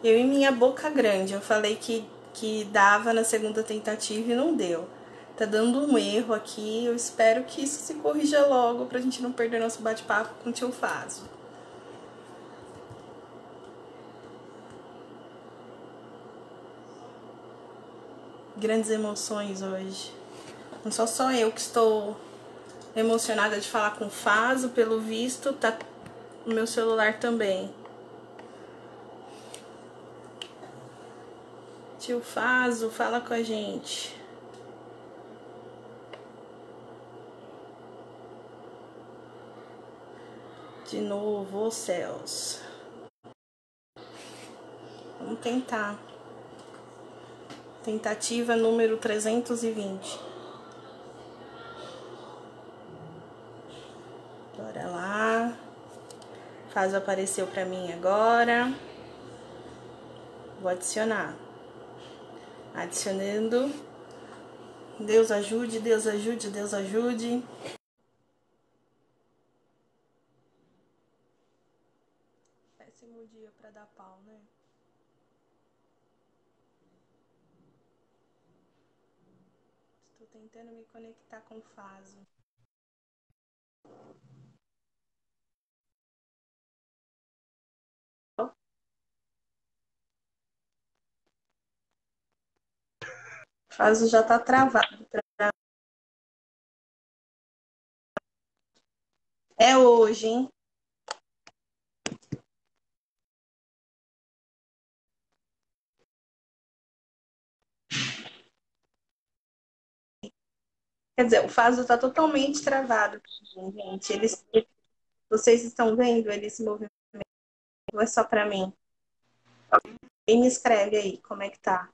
Eu e minha boca grande, eu falei que dava na segunda tentativa e não deu. Tá dando um erro aqui, eu espero que isso se corrija logo pra gente não perder nosso bate-papo com o tio Faso. Grandes emoções hoje. Não sou só eu que estou emocionada de falar com o Faso, pelo visto, tá no meu celular também. Tio Faso, fala com a gente. De novo, os céus. Vamos tentar. Tentativa número 320. Bora lá. Faso apareceu pra mim agora. Vou adicionar. Adicionando. Deus ajude, Deus ajude, Deus ajude. Péssimo dia pra dar pau, né? Estou tentando me conectar com o Faso. Faso já tá travado. É hoje, hein? Quer dizer, o Faso tá totalmente travado, gente. Vocês estão vendo ele se movimentando? Ou é só pra mim? E me escreve aí como é que tá.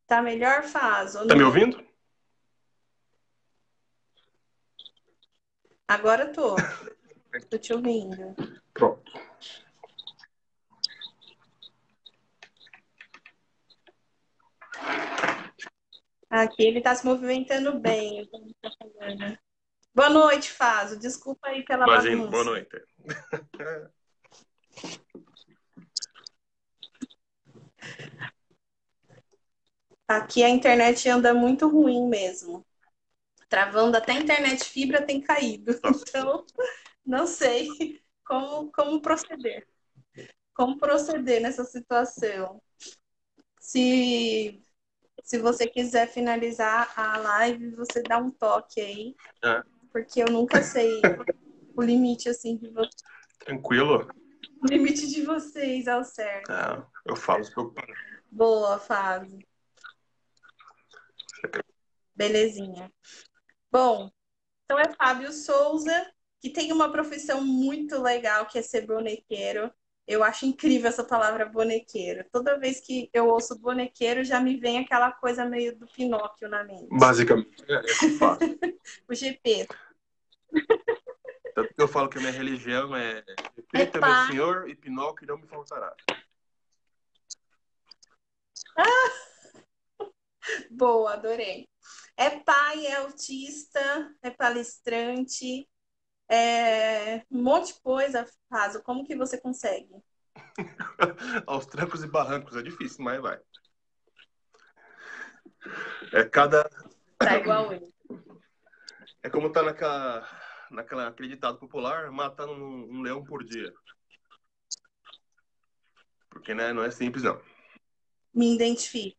Tá melhor, Faso? Ou Tá me não? ouvindo? Agora tô te ouvindo. Pronto. Aqui ele tá se movimentando bem. Boa noite, Faso. Desculpa aí pela Imagina, boa bagunça. noite. Aqui a internet anda muito ruim mesmo. Travando, até a internet fibra tem caído. Nossa. Então, não sei como proceder. Como proceder nessa situação. Se, se você quiser finalizar a live, você dá um toque aí. É, Porque eu nunca sei o limite, assim, tranquilo. o limite de vocês ao certo. É, eu falo, se preocupa. Boa fase. Belezinha. Bom, então é Fábio Souza, que tem uma profissão muito legal, que é ser bonequeiro. Eu acho incrível essa palavra bonequeiro. Toda vez que eu ouço bonequeiro, já me vem aquela coisa meio do Pinóquio na mente. Basicamente, é isso que eu faço. O GP. Tanto que eu falo que a minha religião é É Cristo é meu pai. Senhor e Pinóquio não me faltará. Boa, adorei. É pai, é autista, é palestrante, um monte de coisa, Faso. Como que você consegue? Aos trancos e barrancos é difícil, mas vai. É cada. Tá igual eu. É como tá aquele ditado popular, matando um leão por dia. Porque, né, não é simples, não. Me identifico.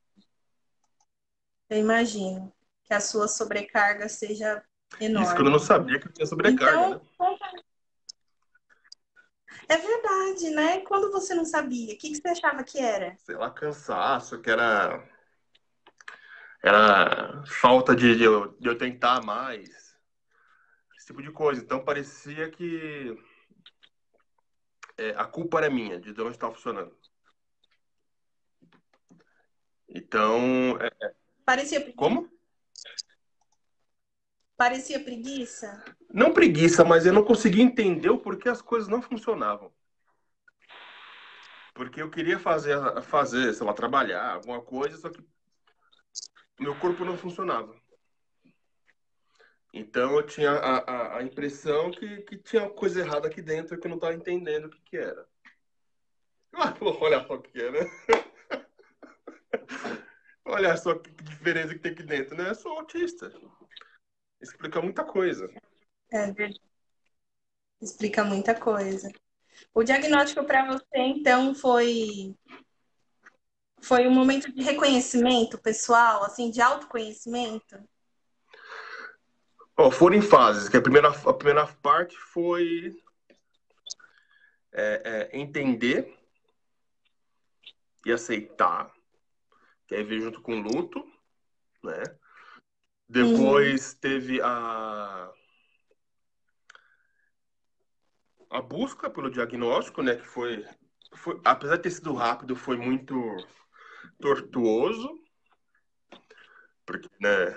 Eu imagino que a sua sobrecarga seja Isso quando eu não enorme. sabia que eu tinha sobrecarga, Então, né? é verdade, né? Quando você não sabia, o que você achava que era? Sei lá, cansaço, que era falta de eu tentar mais, esse tipo de coisa. Então parecia que a culpa era minha, de não estar funcionando. Então, Parecia preguiça? como? Parecia preguiça? Não preguiça, mas eu não conseguia entender o porquê as coisas não funcionavam. Porque eu queria fazer, sei lá, trabalhar, alguma coisa, só que meu corpo não funcionava. Então eu tinha a impressão que tinha coisa errada aqui dentro que eu não estava entendendo o que era. Olha só o que é, né? Olha só que diferença que tem aqui dentro, né? Eu sou autista. Explica muita coisa. É verdade. Explica muita coisa. O diagnóstico para você, então, foi um momento de reconhecimento pessoal, assim, de autoconhecimento? Ó, foram em fases, que a primeira parte foi entender e aceitar, que aí veio junto com o luto, né? Uhum. Depois teve a busca pelo diagnóstico, né? Que foi, apesar de ter sido rápido, foi muito tortuoso, porque, né?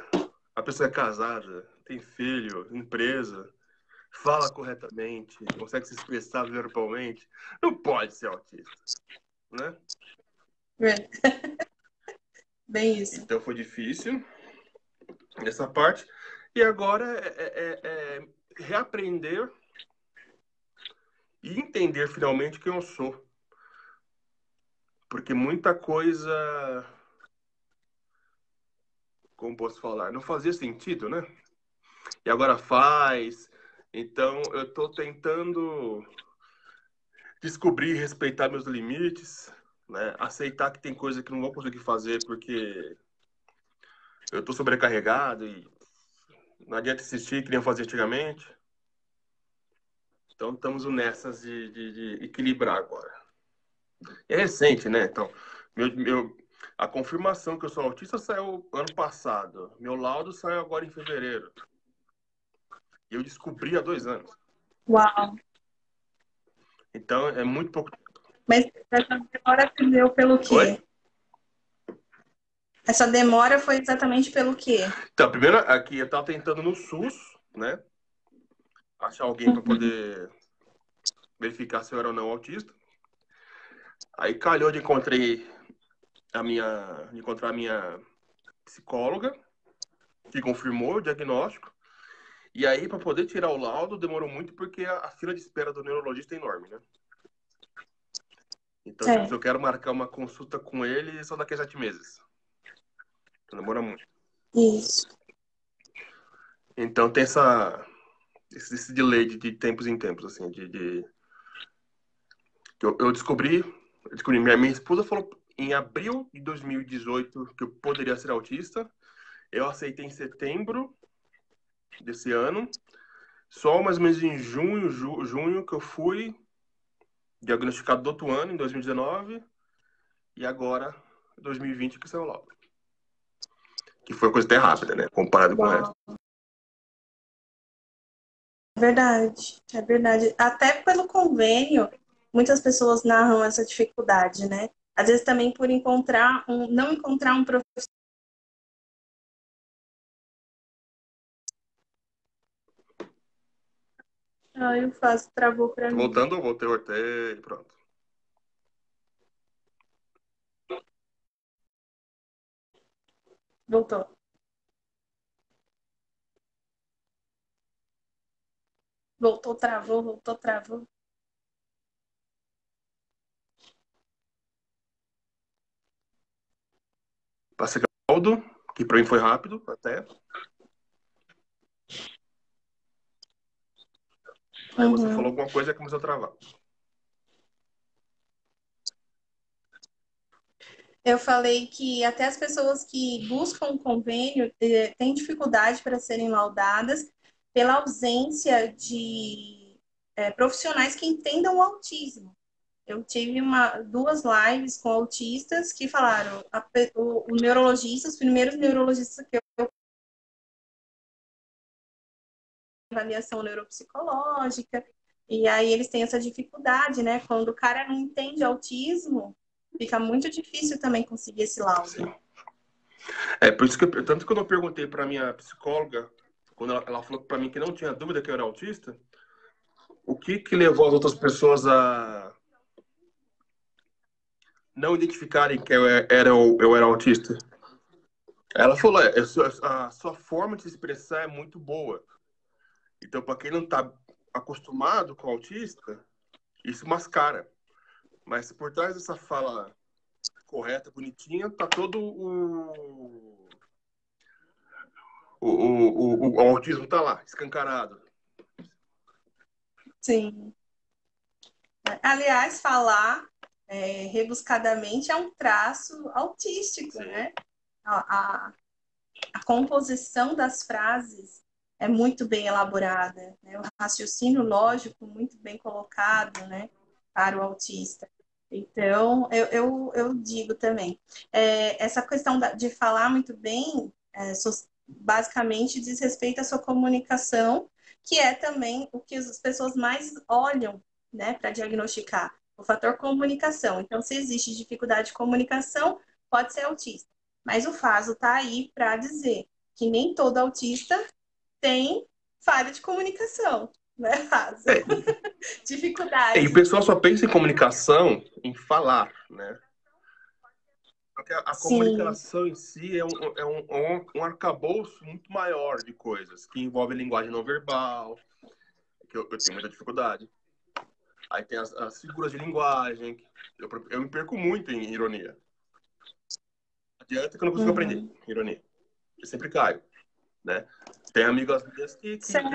A pessoa é casada, tem filho, empresa, fala corretamente, consegue se expressar verbalmente, não pode ser autista, né? Bem isso. Então foi difícil essa parte. E agora reaprender e entender finalmente quem eu sou. Porque muita coisa, como posso falar, não fazia sentido, né? E agora faz. Então eu estou tentando descobrir e respeitar meus limites, né? Aceitar que tem coisa que não vou conseguir fazer porque eu estou sobrecarregado e não adianta insistir que nem eu fazia antigamente. Então estamos nessas de equilibrar agora. É recente, né? Então, a confirmação que eu sou autista saiu ano passado. Meu laudo saiu agora em fevereiro. E eu descobri há 2 anos. Uau! Então, é muito pouco. Mas essa demora se deu pelo Oi? quê? Essa demora foi exatamente pelo quê? Então, primeiro, aqui eu estava tentando no SUS, né? Achar alguém para Uhum. poder verificar se eu era ou não autista. Aí calhou de encontrar a minha psicóloga, que confirmou o diagnóstico. E aí, para poder tirar o laudo, demorou muito porque a fila de espera do neurologista é enorme, né? Então, tipo, se eu Certo. quero marcar uma consulta com ele, só daqui a 7 meses. Então, demora muito. Isso. Então, tem esse delay de tempos em tempos, assim, eu descobri, minha esposa falou em abril de 2018 que eu poderia ser autista. Eu aceitei em setembro desse ano. Só mais ou menos em junho que eu fui diagnosticado do outro ano, em 2019. E agora, 2020, que saiu o laudo. Que foi uma coisa até rápida, né? Comparado com o resto. Uau. É verdade, é verdade. Até pelo convênio, muitas pessoas narram essa dificuldade, né? Às vezes também por não encontrar um profissional. Aí o Fábio travou para Tô mim. voltando, voltei, pronto. Voltou. Voltou, travou, voltou, travou. Passei o laudo, que pra mim foi rápido, até. Aí você falou Uhum. alguma coisa e começou a travar. Eu falei que até as pessoas que buscam um convênio têm dificuldade para serem laudadas pela ausência de profissionais que entendam o autismo. Eu tive duas lives com autistas que falaram, o neurologista, os primeiros neurologistas que eu avaliação neuropsicológica, e aí eles têm essa dificuldade, né? Quando o cara não entende autismo, fica muito difícil também conseguir esse Sim. laudo. É, por isso que tanto que quando eu perguntei pra minha psicóloga, quando ela falou pra mim que não tinha dúvida que eu era autista, o que levou as outras pessoas não identificarem que eu era autista. Ela falou, a sua forma de se expressar é muito boa. Então, para quem não está acostumado com o autista, isso mascara. Mas por trás dessa fala correta, bonitinha, tá todo o autismo tá lá, escancarado. Sim. Aliás, falar rebuscadamente é um traço autístico, Sim. né? A composição das frases é muito bem elaborada, né? O raciocínio lógico muito bem colocado, né? Para o autista. Então, eu digo também, essa questão de falar muito bem, basicamente diz respeito à sua comunicação, que é também o que as pessoas mais olham, né, para diagnosticar, o fator comunicação. Então, se existe dificuldade de comunicação, pode ser autista. Mas o FASO está aí para dizer que nem todo autista tem falha de comunicação, né, FASO? É, e o Dificuldade. pessoal só pensa em comunicação, em falar, né? Porque a Sim. comunicação em si um arcabouço muito maior de coisas, que envolve linguagem não verbal, que eu tenho muita dificuldade. Aí tem as figuras de linguagem, eu me perco muito em ironia. Adianta que eu não consigo aprender Uhum. ironia. Eu sempre caio, né? Tem amigas minhas Certo.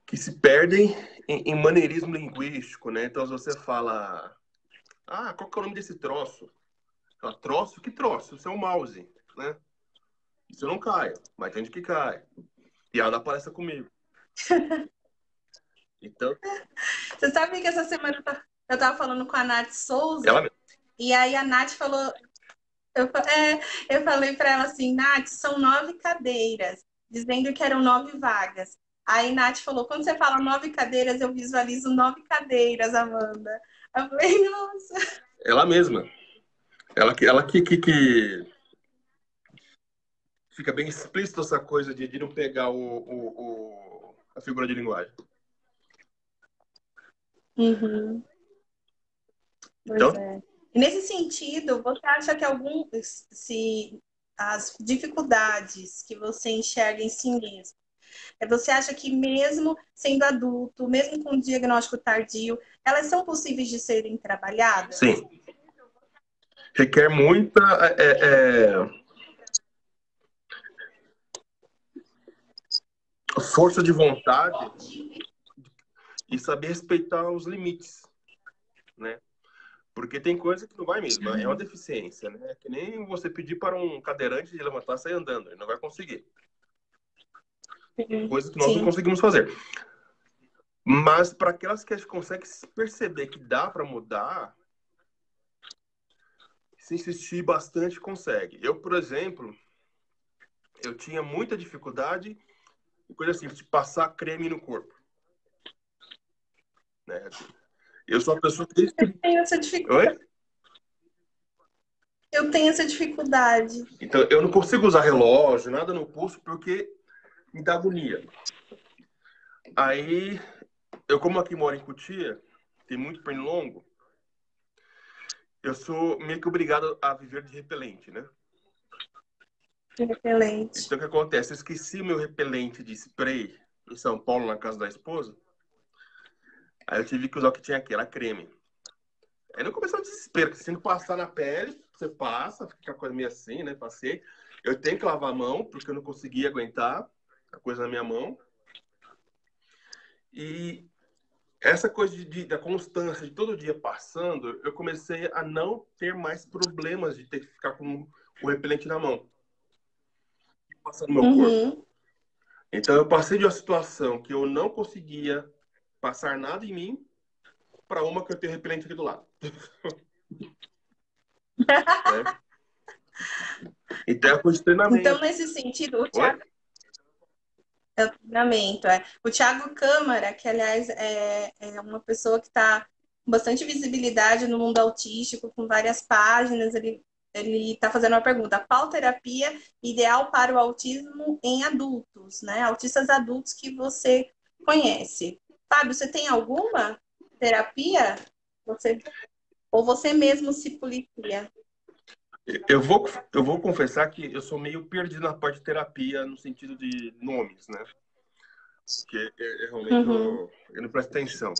que se perdem em maneirismo linguístico, né? Então, se você fala, qual que é o nome desse troço? Fala, troço? Que troço? Isso é um mouse, né? Isso eu não caio, mas tem gente que cai. E ela dá palestra comigo. Então, Você sabe que essa semana eu tava falando com a Nath ela Souza, mesma. e aí a Nath falou, eu falei para ela assim, Nath, são 9 cadeiras, dizendo que eram 9 vagas. Aí Nath falou, quando você fala 9 cadeiras, eu visualizo 9 cadeiras, Amanda. Eu falei, nossa. Ela mesma. Ela que fica bem explícito essa coisa de não pegar a figura de linguagem. Uhum, pois Então, é. E nesse sentido, você acha que se as dificuldades que você enxerga em si mesmo, você acha que mesmo sendo adulto, mesmo com diagnóstico tardio, elas são possíveis de serem trabalhadas? sim, requer muita força de vontade e saber respeitar os limites, né? Porque tem coisa que não vai mesmo, é uma deficiência, né? Que nem você pedir para um cadeirante de levantar e sair andando, ele não vai conseguir. Coisa que nós não Sim. conseguimos fazer. Mas para aquelas que a gente consegue perceber que dá para mudar, se insistir bastante, consegue. Eu, por exemplo, eu tinha muita dificuldade em coisa assim, de passar creme no corpo, né? Eu sou uma pessoa que desde Eu que... tenho essa dificuldade. Oi? Eu tenho essa dificuldade. Então, eu não consigo usar relógio, nada no pulso, porque me dá agonia. Aí, eu como aqui moro em Cotia, tem muito pernilongo, eu sou meio que obrigado a viver de repelente, né? Repelente. Então, o que acontece? Eu esqueci o meu repelente de spray em São Paulo, na casa da esposa. Aí eu tive que usar o que tinha aqui, era creme. Aí não começou um desespero, que se não passar na pele, você passa, fica a coisa meio assim, né? Passei. Eu tenho que lavar a mão, porque eu não conseguia aguentar a coisa na minha mão. E essa coisa da constância, de todo dia passando, eu comecei a não ter mais problemas de ter que ficar com o repelente na mão, passando no meu corpo. Uhum. Então eu passei de uma situação que eu não conseguia passar nada em mim para uma que eu tenho repelente aqui do lado. Né? Então é coisa de Então, treinamento. nesse sentido, Oi? o treinamento, é. O Thiago Câmara, que aliás é uma pessoa que está com bastante visibilidade no mundo autístico, com várias páginas, ele está fazendo uma pergunta: qual terapia ideal para o autismo em adultos, né? Autistas adultos que você conhece. Fábio, você tem alguma terapia Você, ou você mesmo se policia? Eu vou, eu vou confessar que eu sou meio perdido na parte de terapia, no sentido de nomes, né? Que realmente Uhum. eu não presto atenção.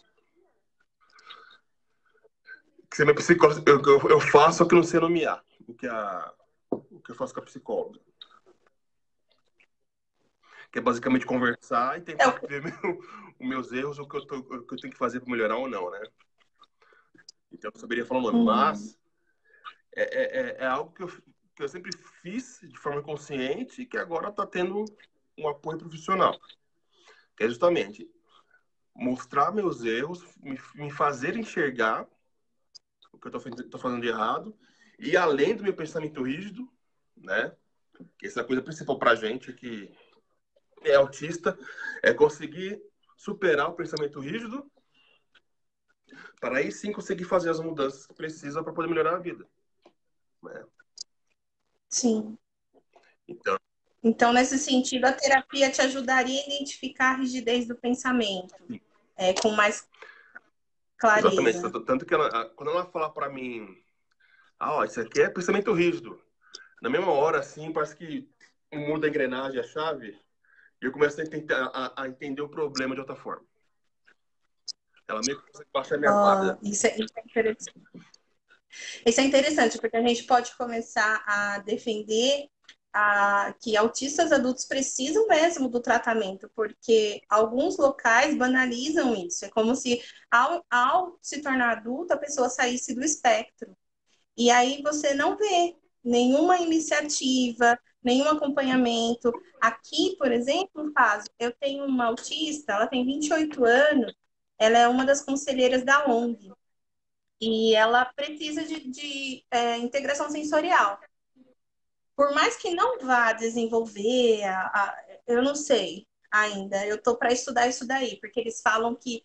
Que você é minha psicóloga, eu faço, só que eu não sei nomear o que eu faço com a psicóloga. Que é basicamente conversar e É, tentar ver os meus erros, o que eu tenho que fazer para melhorar ou não, né? Então eu saberia falar o nome, uhum. mas é algo que eu sempre fiz de forma consciente e que agora está tendo um apoio profissional. Que é justamente mostrar meus erros, me fazer enxergar o que eu estou fazendo de errado, e além do meu pensamento rígido, né? Que essa é a coisa principal para a gente que é autista, é conseguir superar o pensamento rígido para aí sim conseguir fazer as mudanças que precisa para poder melhorar a vida. Né? Sim. Então, Então, nesse sentido, a terapia te ajudaria a identificar a rigidez do pensamento, com mais exatamente. clareza. Tanto que quando ela fala para mim, ó, isso aqui é pensamento rígido, na mesma hora, assim, parece que muda a engrenagem, a chave, e eu começo a entender o problema de outra forma. Ela meio que consegue baixar minha guarda. Isso é interessante. Isso é interessante, porque a gente pode começar a defender que autistas adultos precisam mesmo do tratamento, porque alguns locais banalizam isso. É como se, ao se tornar adulto, a pessoa saísse do espectro. E aí você não vê nenhuma iniciativa, nenhum acompanhamento. Aqui, por exemplo, eu tenho uma autista, ela tem 28 anos, ela é uma das conselheiras da ONG. E ela precisa de integração sensorial. Por mais que não vá desenvolver, eu não sei ainda, eu estou para estudar isso daí, porque eles falam que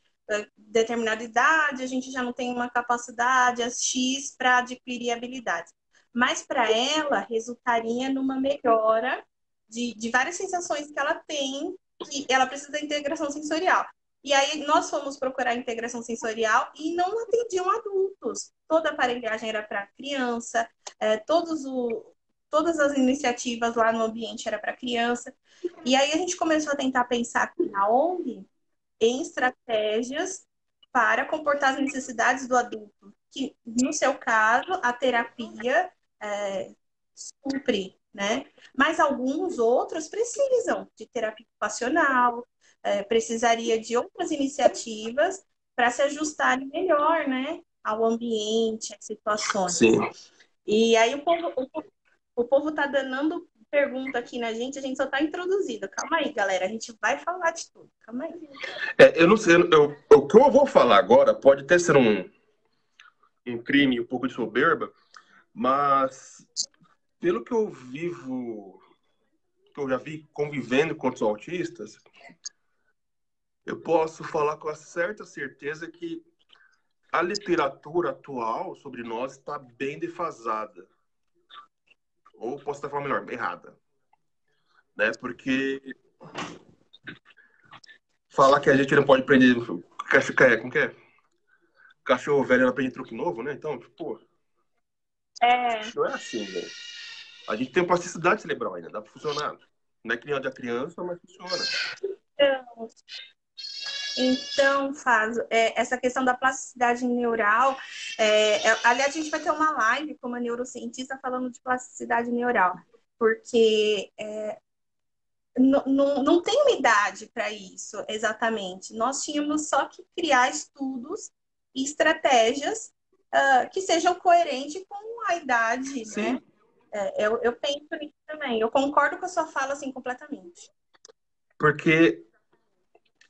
determinada idade a gente já não tem uma capacidade X para adquirir habilidades. Mas para ela resultaria numa melhora de várias sensações que ela tem, que ela precisa da integração sensorial. E aí nós fomos procurar integração sensorial e não atendiam adultos. Toda a aparelhagem era para criança, todas as iniciativas lá no ambiente era para criança. E aí a gente começou a tentar pensar aqui na ONG em estratégias para comportar as necessidades do adulto, que no seu caso a terapia supre, né? Mas alguns outros precisam de terapia ocupacional, precisaria de outras iniciativas para se ajustarem melhor, né? Ao ambiente, às situações. Sim. E aí o povo tá dando pergunta aqui na gente, a gente só tá introduzido. Calma aí, galera, a gente vai falar de tudo. Calma aí. Eu não sei, o que eu vou falar agora pode até ser um crime, um pouco de soberba, mas pelo que eu vivo, que eu já vi convivendo com outros autistas, eu posso falar com certa certeza que a literatura atual sobre nós está bem defasada. Ou posso estar falando melhor, errada. Né? Porque falar que a gente não pode aprender. Como que é? Cachorro velho não aprende truque novo, né? Então, tipo, É, não é assim, velho. A gente tem plasticidade cerebral ainda, dá pra funcionar. Não é que nem a da criança, mas funciona. então, essa questão da plasticidade neural, aliás, a gente vai ter uma live com uma neurocientista falando de plasticidade neural, porque não tem uma idade para isso, exatamente. Nós tínhamos só que criar estudos e estratégias que sejam coerentes com a idade, Sim, né? Eu penso nisso também. Eu concordo com a sua fala, assim, completamente. porque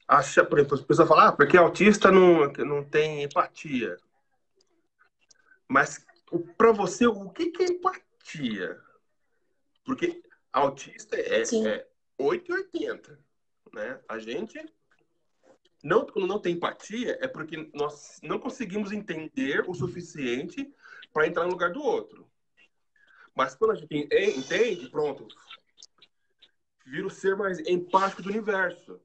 por exemplo, as pessoas falam, porque autista não tem empatia. Mas para você, o que é empatia? Porque autista Sim, é 880, né? A gente não, quando não tem empatia, é porque nós não conseguimos entender o suficiente para entrar no lugar do outro. Mas quando a gente entende, pronto, vira o ser mais empático do universo.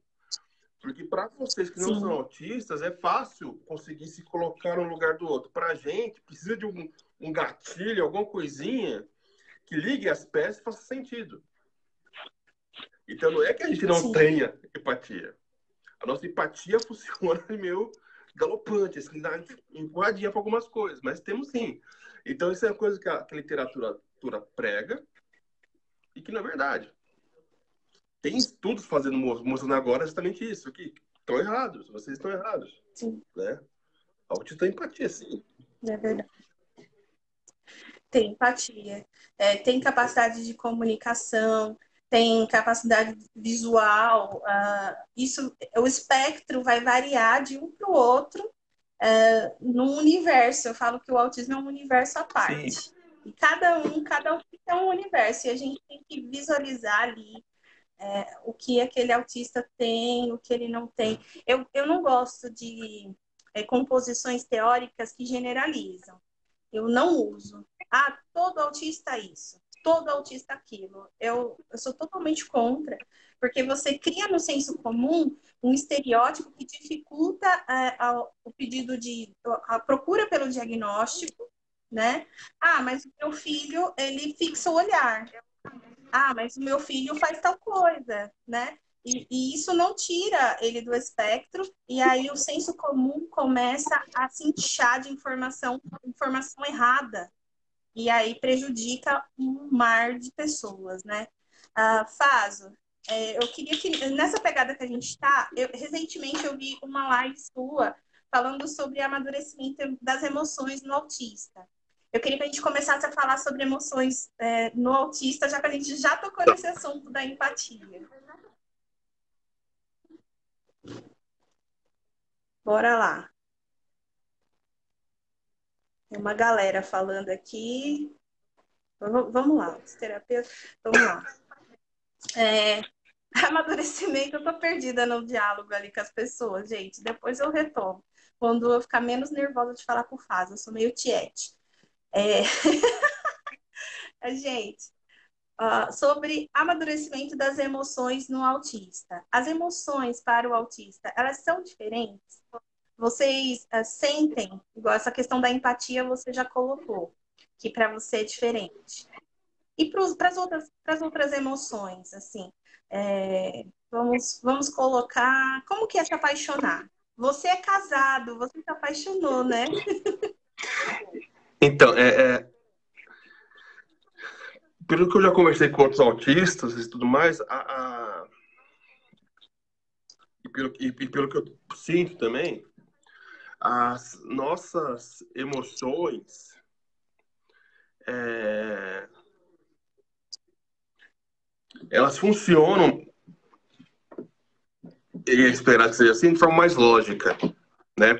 Porque para vocês que não são Sim, autistas, é fácil conseguir se colocar no lugar do outro. Para a gente, precisa de um gatilho, alguma coisinha que ligue as peças e faça sentido. Então, não é que a gente não sim, tenha empatia. A nossa empatia funciona meio galopante, assim, dá empurradinha para algumas coisas, mas temos sim. Então, isso é uma coisa que a literatura prega e que, na verdade, tem estudos fazendo mostrando agora justamente isso, que estão errados, vocês estão errados, sim, né? A autista tem empatia, sim. é verdade. Tem empatia, tem capacidade de comunicação, tem capacidade visual. Isso, o espectro vai variar de um para o outro no universo. Eu falo que o autismo é um universo à Sim. parte. E cada um é um universo. E a gente tem que visualizar ali o que aquele autista tem, o que ele não tem. Eu não gosto de composições teóricas que generalizam. Eu não uso. Ah, todo autista isso, todo autista aquilo. Eu sou totalmente contra, porque você cria no senso comum um estereótipo que dificulta o pedido a procura pelo diagnóstico, né? Ah, mas o meu filho, ele fixa o olhar. Ah, mas o meu filho faz tal coisa, né? E isso não tira ele do espectro, e aí o senso comum começa a se inchar de informação errada, e aí prejudica um mar de pessoas, né? Faso, eu queria que, nessa pegada que a gente está, recentemente eu vi uma live sua falando sobre amadurecimento das emoções no autista. Eu queria que a gente começasse a falar sobre emoções no autista, já que a gente já tocou nesse assunto da empatia. Bora lá. Tem uma galera falando aqui. Vamos lá, os terapeutas. Vamos lá. Amadurecimento, eu tô perdida no diálogo ali com as pessoas, gente. Depois eu retomo. Quando eu ficar menos nervosa de falar com o Faz, eu sou meio tiete. É... Gente, sobre amadurecimento das emoções no autista. As emoções para o autista, elas são diferentes? Vocês sentem, igual essa questão da empatia você já colocou, que para você é diferente. E para as outras emoções, assim, vamos colocar. Como que é se apaixonar? Você é casado, você se apaixonou, né? Então, pelo que eu já conversei com outros autistas e tudo mais, e pelo que eu sinto também, as nossas emoções é, elas funcionam, e é esperar que seja assim, de forma mais lógica, né?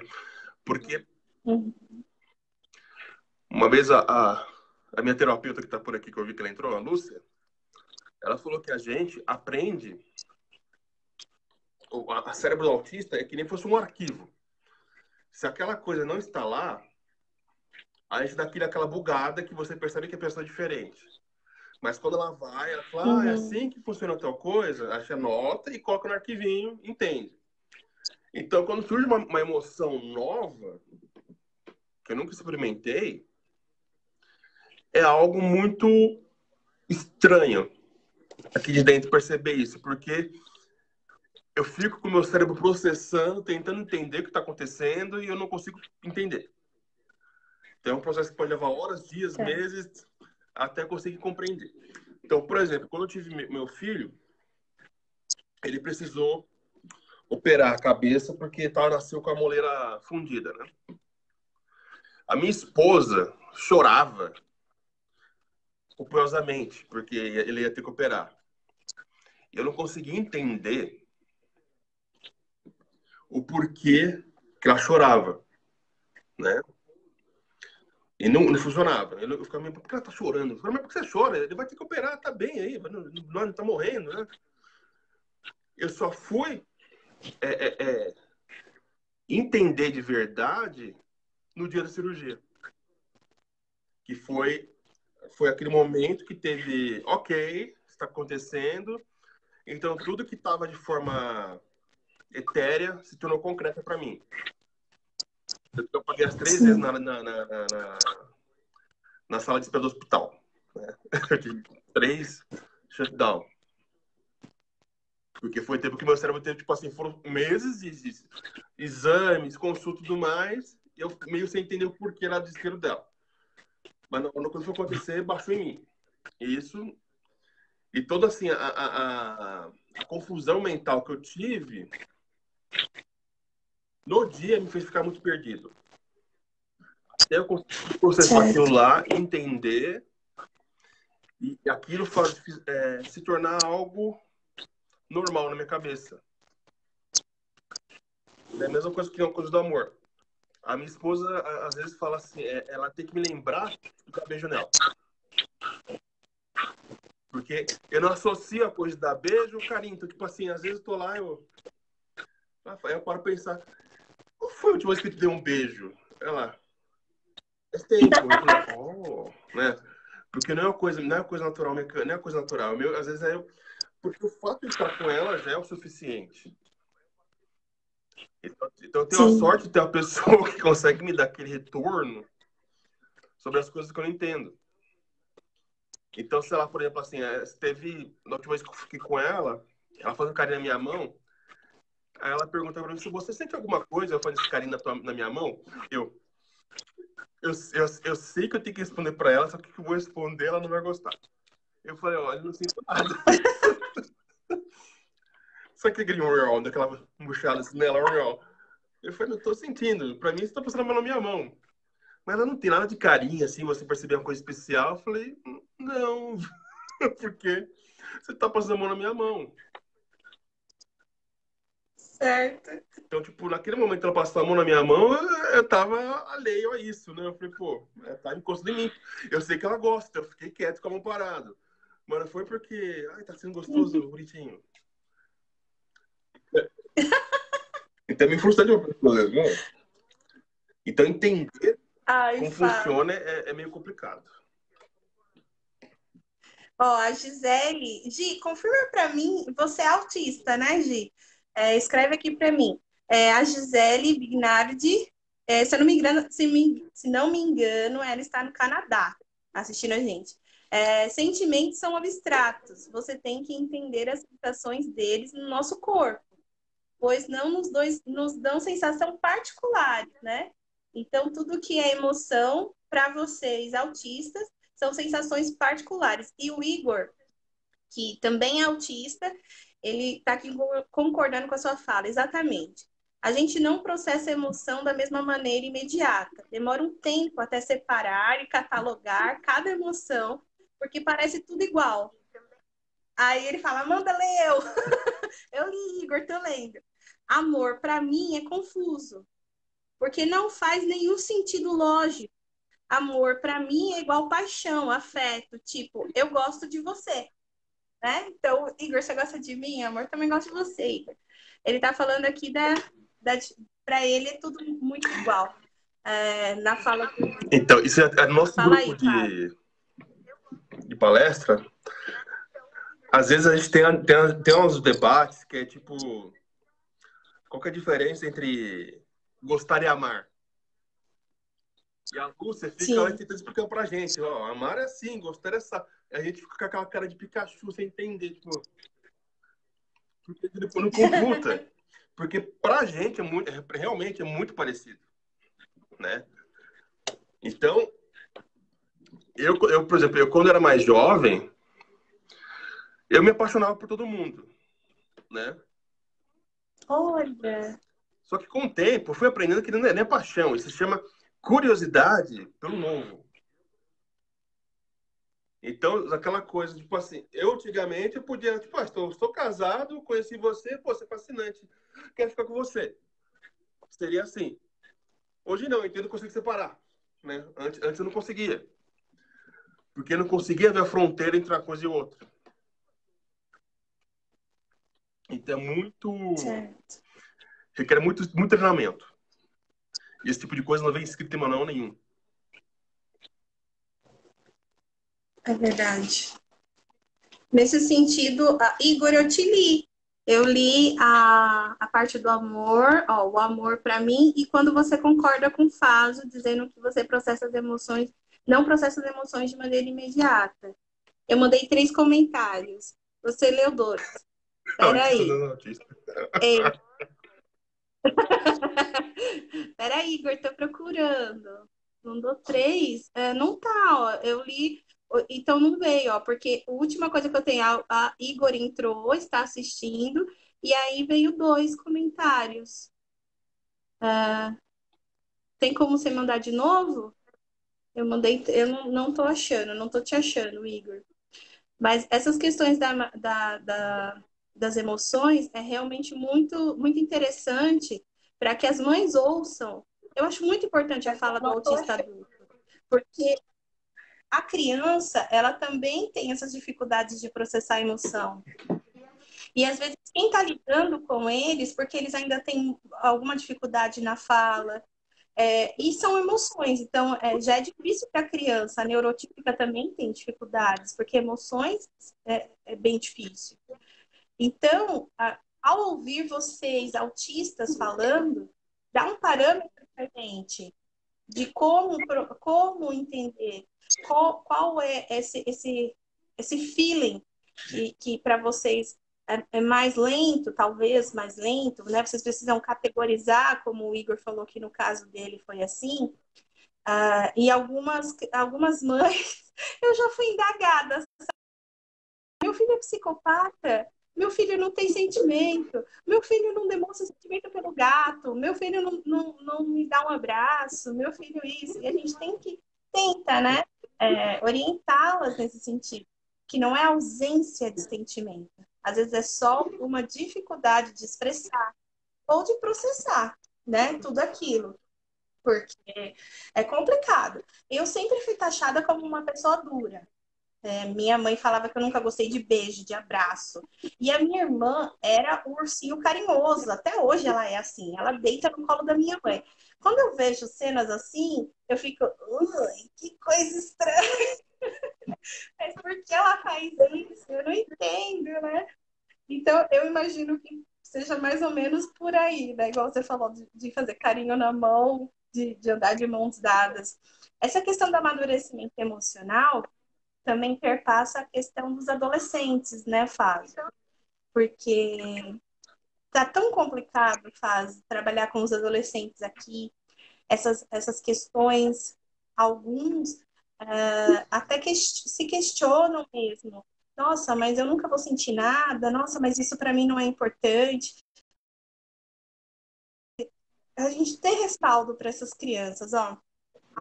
Porque Uhum. uma vez a minha terapeuta que está por aqui, que eu vi que ela entrou, a Lúcia, ela falou que a gente aprende, a cérebro do autista é que nem fosse um arquivo. Se aquela coisa não está lá, a gente dá aquela bugada que você percebe que a pessoa é diferente. Mas quando ela vai, ela fala, é Uhum. assim que funciona tal coisa, acha nota e coloca no arquivinho, entende? Então, quando surge uma emoção nova, que eu nunca experimentei, é algo muito estranho aqui de dentro perceber isso, porque eu fico com o meu cérebro processando, tentando entender o que está acontecendo e eu não consigo entender. Então, é um processo que pode levar horas, dias, Certo. meses, até conseguir compreender. Então, por exemplo, quando eu tive meu filho, ele precisou operar a cabeça porque nasceu com a moleira fundida, né? A minha esposa chorava copiosamente porque ele ia ter que operar. Eu não conseguia entender o porquê que ela chorava, né? E não funcionava. Eu ficava meio, por que ela tá chorando? Eu falei, mas por que você chora? Ele vai ter que operar, tá bem aí, não tá morrendo, né? Eu só fui entender de verdade no dia da cirurgia. Que foi aquele momento que teve, ok, está acontecendo. Então, tudo que estava de forma etérea se tornou concreta para mim. Eu paguei as 3 vezes Sim. na sala de espera do hospital. Né? 3 shutdown. Porque foi tempo que meu cérebro teve, tipo assim, foram meses de exames, consulta e tudo mais, e eu meio sem entender o porquê lá do desespero dela. Mas quando foi acontecer, baixou em mim. Isso, e toda assim, a confusão mental que eu tive, no dia me fez ficar muito perdido. Até eu consegui processar aquilo Certo. lá, entender, e aquilo se tornar algo normal na minha cabeça. É a mesma coisa que uma coisa do amor. A minha esposa, às vezes, fala assim, ela tem que me lembrar do dar beijo nela. Porque eu não associo a coisa de dar beijo ao carinho. Então, tipo assim, às vezes eu tô lá, eu paro pra pensar, qual foi a última vez que eu te dei um beijo? Ela, faz tempo. Eu falei, né? Porque não é uma coisa natural, não é uma coisa natural. Às vezes porque o fato de estar com ela já é o suficiente. Então eu tenho a Sim. sorte de ter uma pessoa que consegue me dar aquele retorno sobre as coisas que eu não entendo. Então, sei lá, por exemplo, assim, na última vez que eu fiquei com ela fazendo carinho na minha mão, aí ela pergunta pra mim se você sente alguma coisa eu fazendo esse carinho na minha mão. Eu, eu sei que eu tenho que responder pra ela, só que eu vou responder ela não vai gostar. Eu falei, olha, eu não sinto nada. Só que aquele real, daquela murchada assim nela, real. Eu falei, não tô sentindo. Pra mim, você tá passando a mão na minha mão. Mas ela não tem nada de carinho, assim, você perceber uma coisa especial. Eu falei, não, porque você tá passando a mão na minha mão. Certo. Então, tipo, naquele momento que ela passou a mão na minha mão, eu tava alheio a isso, né? Eu falei, pô, tá encostando em mim. Eu sei que ela gosta, eu fiquei quieto com a mão parada. Mas não foi porque, ai, tá sendo gostoso, bonitinho. Então, me frustrante uma pessoa, né? Então, entender Ai, como Fábio. funciona é meio complicado. Ó, a Gisele. Gi, confirma pra mim. Você é autista, né, Gi? Escreve aqui pra mim. A Gisele Vignardi. Se eu não me engano, se não me engano, ela está no Canadá assistindo a gente. Sentimentos são abstratos. Você tem que entender as sensações deles no nosso corpo, pois não nos dão sensação particulares, né? Então, tudo que é emoção para vocês autistas são sensações particulares. E o Igor, que também é autista, ele está aqui concordando com a sua fala, exatamente. A gente não processa a emoção da mesma maneira imediata. Demora um tempo até separar e catalogar cada emoção, porque parece tudo igual. Aí ele fala, Amanda, leu! Eu li, Igor, tô lendo. Amor, para mim, é confuso, porque não faz nenhum sentido lógico. Amor, para mim, é igual paixão, afeto, tipo, eu gosto de você, né? Então, Igor, você gosta de mim? Amor, também gosto de você, Igor. Ele tá falando aqui da para ele é tudo muito igual. Na fala do... Então, isso é nosso Fala grupo aí, Fábio. de palestra. Às vezes a gente tem uns debates que é tipo, qual que é a diferença entre gostar e amar? E a Lúcia fica lá Sim. tentando explicar pra gente, ó, amar é assim, gostar é essa. A gente fica com aquela cara de Pikachu sem entender, tipo, porque depois não computa. Porque pra gente realmente é muito parecido, né? Então, por exemplo, quando era mais jovem, eu me apaixonava por todo mundo, né? Olha. Só que com o tempo, eu fui aprendendo que não é nem paixão, isso se chama curiosidade pelo novo. Então, aquela coisa, tipo assim, eu antigamente eu podia, tipo, estou casado, conheci você, pô, você é fascinante, quero ficar com você. Seria assim. Hoje não, eu entendo que eu consigo separar, né? Antes eu não conseguia, porque eu não conseguia ver a fronteira entre uma coisa e outra. Então é Certo. requer muito treinamento. E esse tipo de coisa não vem escrito em manual nenhum. É verdade. Nesse sentido, Igor, eu te li. Eu li a parte do amor, ó, o amor para mim, e quando você concorda com o Faso, dizendo que você processa as emoções, não processa as emoções de maneira imediata. Eu mandei 3 comentários. Você leu 2. Autista Peraí. não autista. Ei. Peraí, Igor, tô procurando. Mandou 3? Não tá, ó. Eu li, então não veio, ó, porque a última coisa que eu tenho, a Igor entrou, está assistindo, e aí veio 2 comentários. Tem como você mandar de novo? Eu mandei, eu não tô achando, não tô te achando, Igor. Mas essas questões das emoções é realmente muito, muito interessante para que as mães ouçam. Eu acho muito importante a fala do autista adulto, porque a criança, ela também tem essas dificuldades de processar a emoção. E às vezes quem está lidando com eles, porque eles ainda têm alguma dificuldade na fala, e são emoções, então já é difícil para a criança. A neurotípica também tem dificuldades, porque emoções é bem difícil. Então, ao ouvir vocês, autistas, falando, dá um parâmetro para a gente de como entender qual é esse feeling que para vocês é mais lento, talvez mais lento, né? Vocês precisam categorizar, como o Igor falou que no caso dele foi assim. E algumas mães, eu já fui indagada. Meu filho é psicopata? Meu filho não tem sentimento. Meu filho não demonstra sentimento pelo gato. Meu filho não me dá um abraço. Meu filho isso. E a gente tem que tentar, né? Orientá-las nesse sentido. Que não é ausência de sentimento. Às vezes é só uma dificuldade de expressar ou de processar, né? Tudo aquilo. Porque é complicado. Eu sempre fui taxada como uma pessoa dura. Minha mãe falava que eu nunca gostei de beijo, de abraço. E a minha irmã era um ursinho carinhoso. Até hoje ela é assim. Ela deita no colo da minha mãe. Quando eu vejo cenas assim, eu fico, ui, que coisa estranha. Mas por que ela faz isso? Eu não entendo, né? Então, eu imagino que seja mais ou menos por aí, né? Igual você falou, de fazer carinho na mão, de andar de mãos dadas. Essa questão do amadurecimento emocional também perpassa a questão dos adolescentes, né, Fábio? Porque tá tão complicado, Fábio, trabalhar com os adolescentes aqui, essas questões, alguns até que se questionam mesmo. Nossa, mas eu nunca vou sentir nada. Nossa, mas isso para mim não é importante. A gente tem respaldo para essas crianças, ó.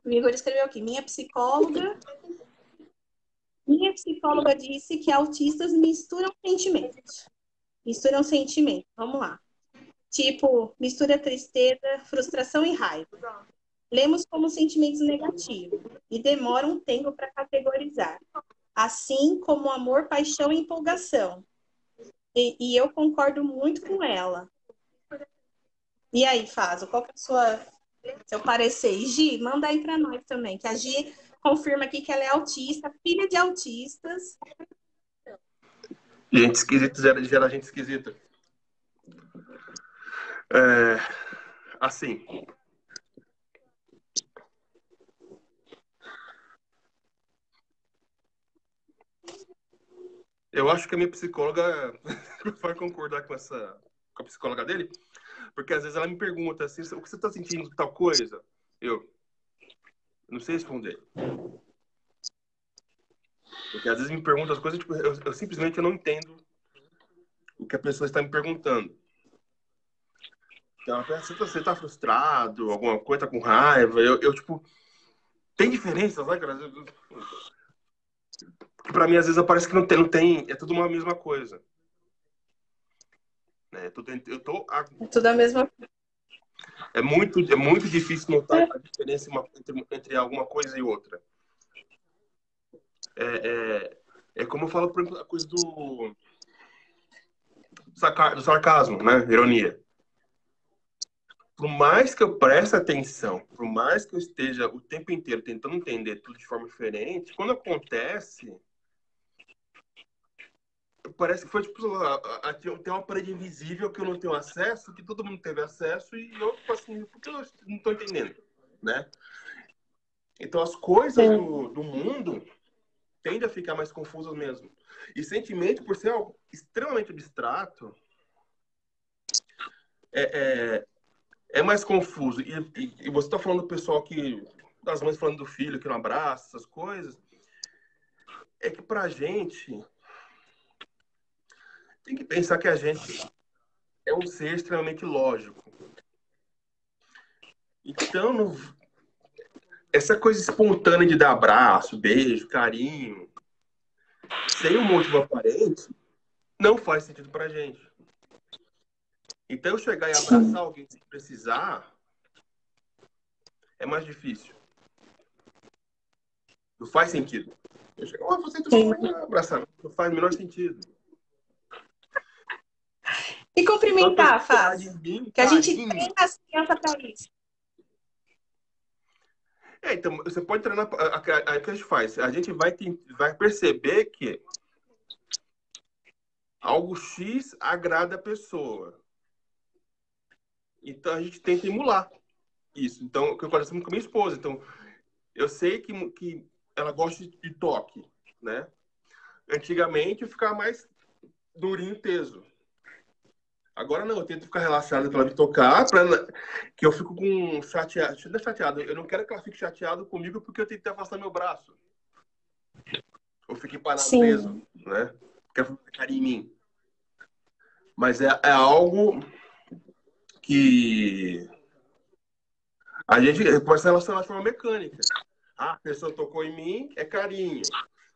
O Igor escreveu aqui, minha psicóloga disse que autistas misturam sentimentos. Misturam sentimentos. Vamos lá. Tipo, mistura tristeza, frustração e raiva. Lemos como sentimentos negativos e demora um tempo para categorizar. Assim como amor, paixão e empolgação. E eu concordo muito com ela. E aí, Faso, qual que é seu parecer? E Gi, manda aí para nós também, que a Gi confirma aqui que ela é autista, filha de autistas. Gente esquisita gera gente esquisita. Assim, eu acho que a minha psicóloga vai concordar com com a psicóloga dele, porque às vezes ela me pergunta assim, o que você está sentindo com tal coisa? Eu não sei responder. Porque às vezes me perguntam as coisas, tipo, eu simplesmente não entendo o que a pessoa está me perguntando. Então, ela pensa, você tá frustrado, alguma coisa, tá com raiva. Tipo, tem diferenças, né, cara? Porque pra mim, às vezes, parece que não tem, é tudo uma mesma coisa. Né? É tudo a mesma coisa. É muito difícil notar a diferença entre alguma coisa e outra. É como eu falo, por exemplo, a coisa do sarcasmo, né? Ironia. Por mais que eu preste atenção, por mais que eu esteja o tempo inteiro tentando entender tudo de forma diferente, quando acontece, parece que foi tipo, tem uma parede invisível que eu não tenho acesso, que todo mundo teve acesso, e eu, tipo assim, por que eu não tô entendendo, né? Então as coisas do mundo tendem a ficar mais confusas mesmo. E sentimento, por ser algo extremamente abstrato, é, é mais confuso. E você está falando do pessoal que, das mães falando do filho que não abraça, essas coisas, é que pra gente tem que pensar que a gente é um ser extremamente lógico. Então, essa coisa espontânea de dar abraço, beijo, carinho, sem um motivo aparente, não faz sentido pra gente. Então, eu chegar e abraçar alguém sem precisar é mais difícil. Não faz sentido. Eu chego, você tudo Sim. bem, abraçar. Não faz o menor sentido. E Então, a pessoa cumprimentar, chegar faz. de mim, Que a gente carinho. treina as crianças para isso. Então, você pode treinar. Aí o que a gente faz? A gente vai perceber que algo X agrada a pessoa. Então, a gente tenta emular isso. Então, o que acontece com a minha esposa. Então, eu sei que ela gosta de toque, né? Antigamente, eu ficava mais durinho, teso. Agora não, eu tento ficar relaxado para ela me tocar, que eu fico com chateado. Não é chateado, eu não quero que ela fique chateada comigo porque eu tentei afastar meu braço. Eu fiquei parado preso, Sim, né? Quero fazer carinho em mim. Mas é algo que a gente começa a relacionar de forma mecânica. Ah, a pessoa tocou em mim, é carinho.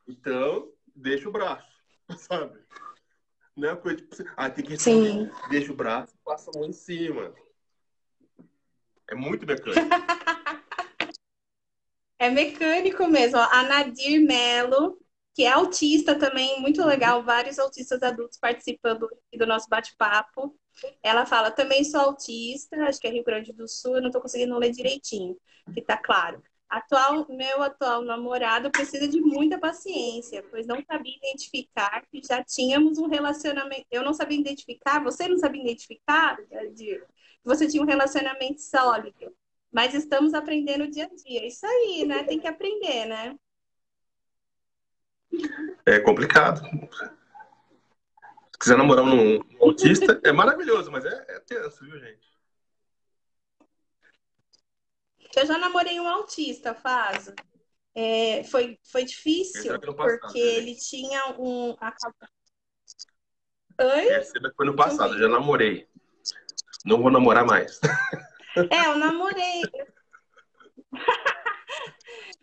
Então, deixa o braço, sabe? Não é uma coisa tipo, tem que responder. sim. Deixa o braço, passa a mão em cima. É muito mecânico. É mecânico mesmo. Ó. A Nadir Mello, que é autista também, muito Uhum. legal. Vários autistas adultos participando aqui do nosso bate-papo. Ela fala, também sou autista, acho que é Rio Grande do Sul, eu não estou conseguindo ler direitinho, que tá claro. Meu atual namorado precisa de muita paciência, pois não sabia identificar que já tínhamos um relacionamento. Eu não sabia identificar, você não sabia identificar, Nadir, que você tinha um relacionamento sólido. Mas estamos aprendendo dia a dia. Isso aí, né? Tem que aprender, né? É complicado. Se quiser namorar um autista, é maravilhoso, mas é tenso, viu, gente? Eu já namorei um autista, faz. Foi Perceba difícil, que no porque passado, viu, ele gente? tinha um. Oi? Perceba que foi no Não passado, eu ouvi. já namorei. Não vou namorar mais. Eu namorei.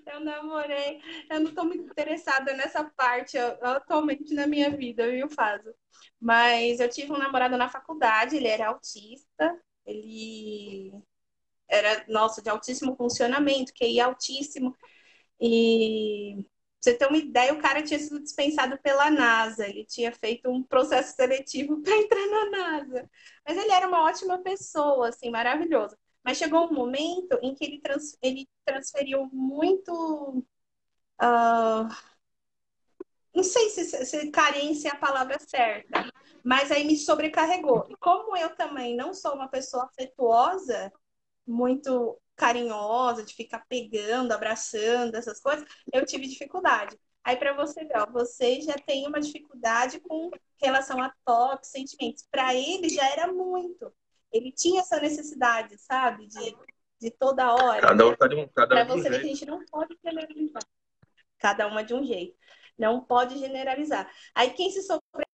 Eu namorei. Eu não estou muito interessada nessa parte atualmente na minha vida, viu, Faso? Mas eu tive um namorado na faculdade, ele era autista. Ele era, nossa, de altíssimo funcionamento, QI altíssimo. E pra você ter uma ideia, o cara tinha sido dispensado pela NASA. Ele tinha feito um processo seletivo para entrar na NASA. Mas ele era uma ótima pessoa, assim, maravilhoso. Mas chegou um momento em que ele transferiu muito. Não sei se carência é a palavra certa, mas aí me sobrecarregou. E como eu também não sou uma pessoa afetuosa, muito carinhosa, de ficar pegando, abraçando, essas coisas, eu tive dificuldade. Aí, para você ver, ó, você já tem uma dificuldade com relação a toques, sentimentos. Para ele já era muito. Ele tinha essa necessidade, sabe? De toda hora. Cada um Para de um você ver que a jeito. gente não pode generalizar. Cada uma de um jeito. Não pode generalizar. Aí, quem se sofreu,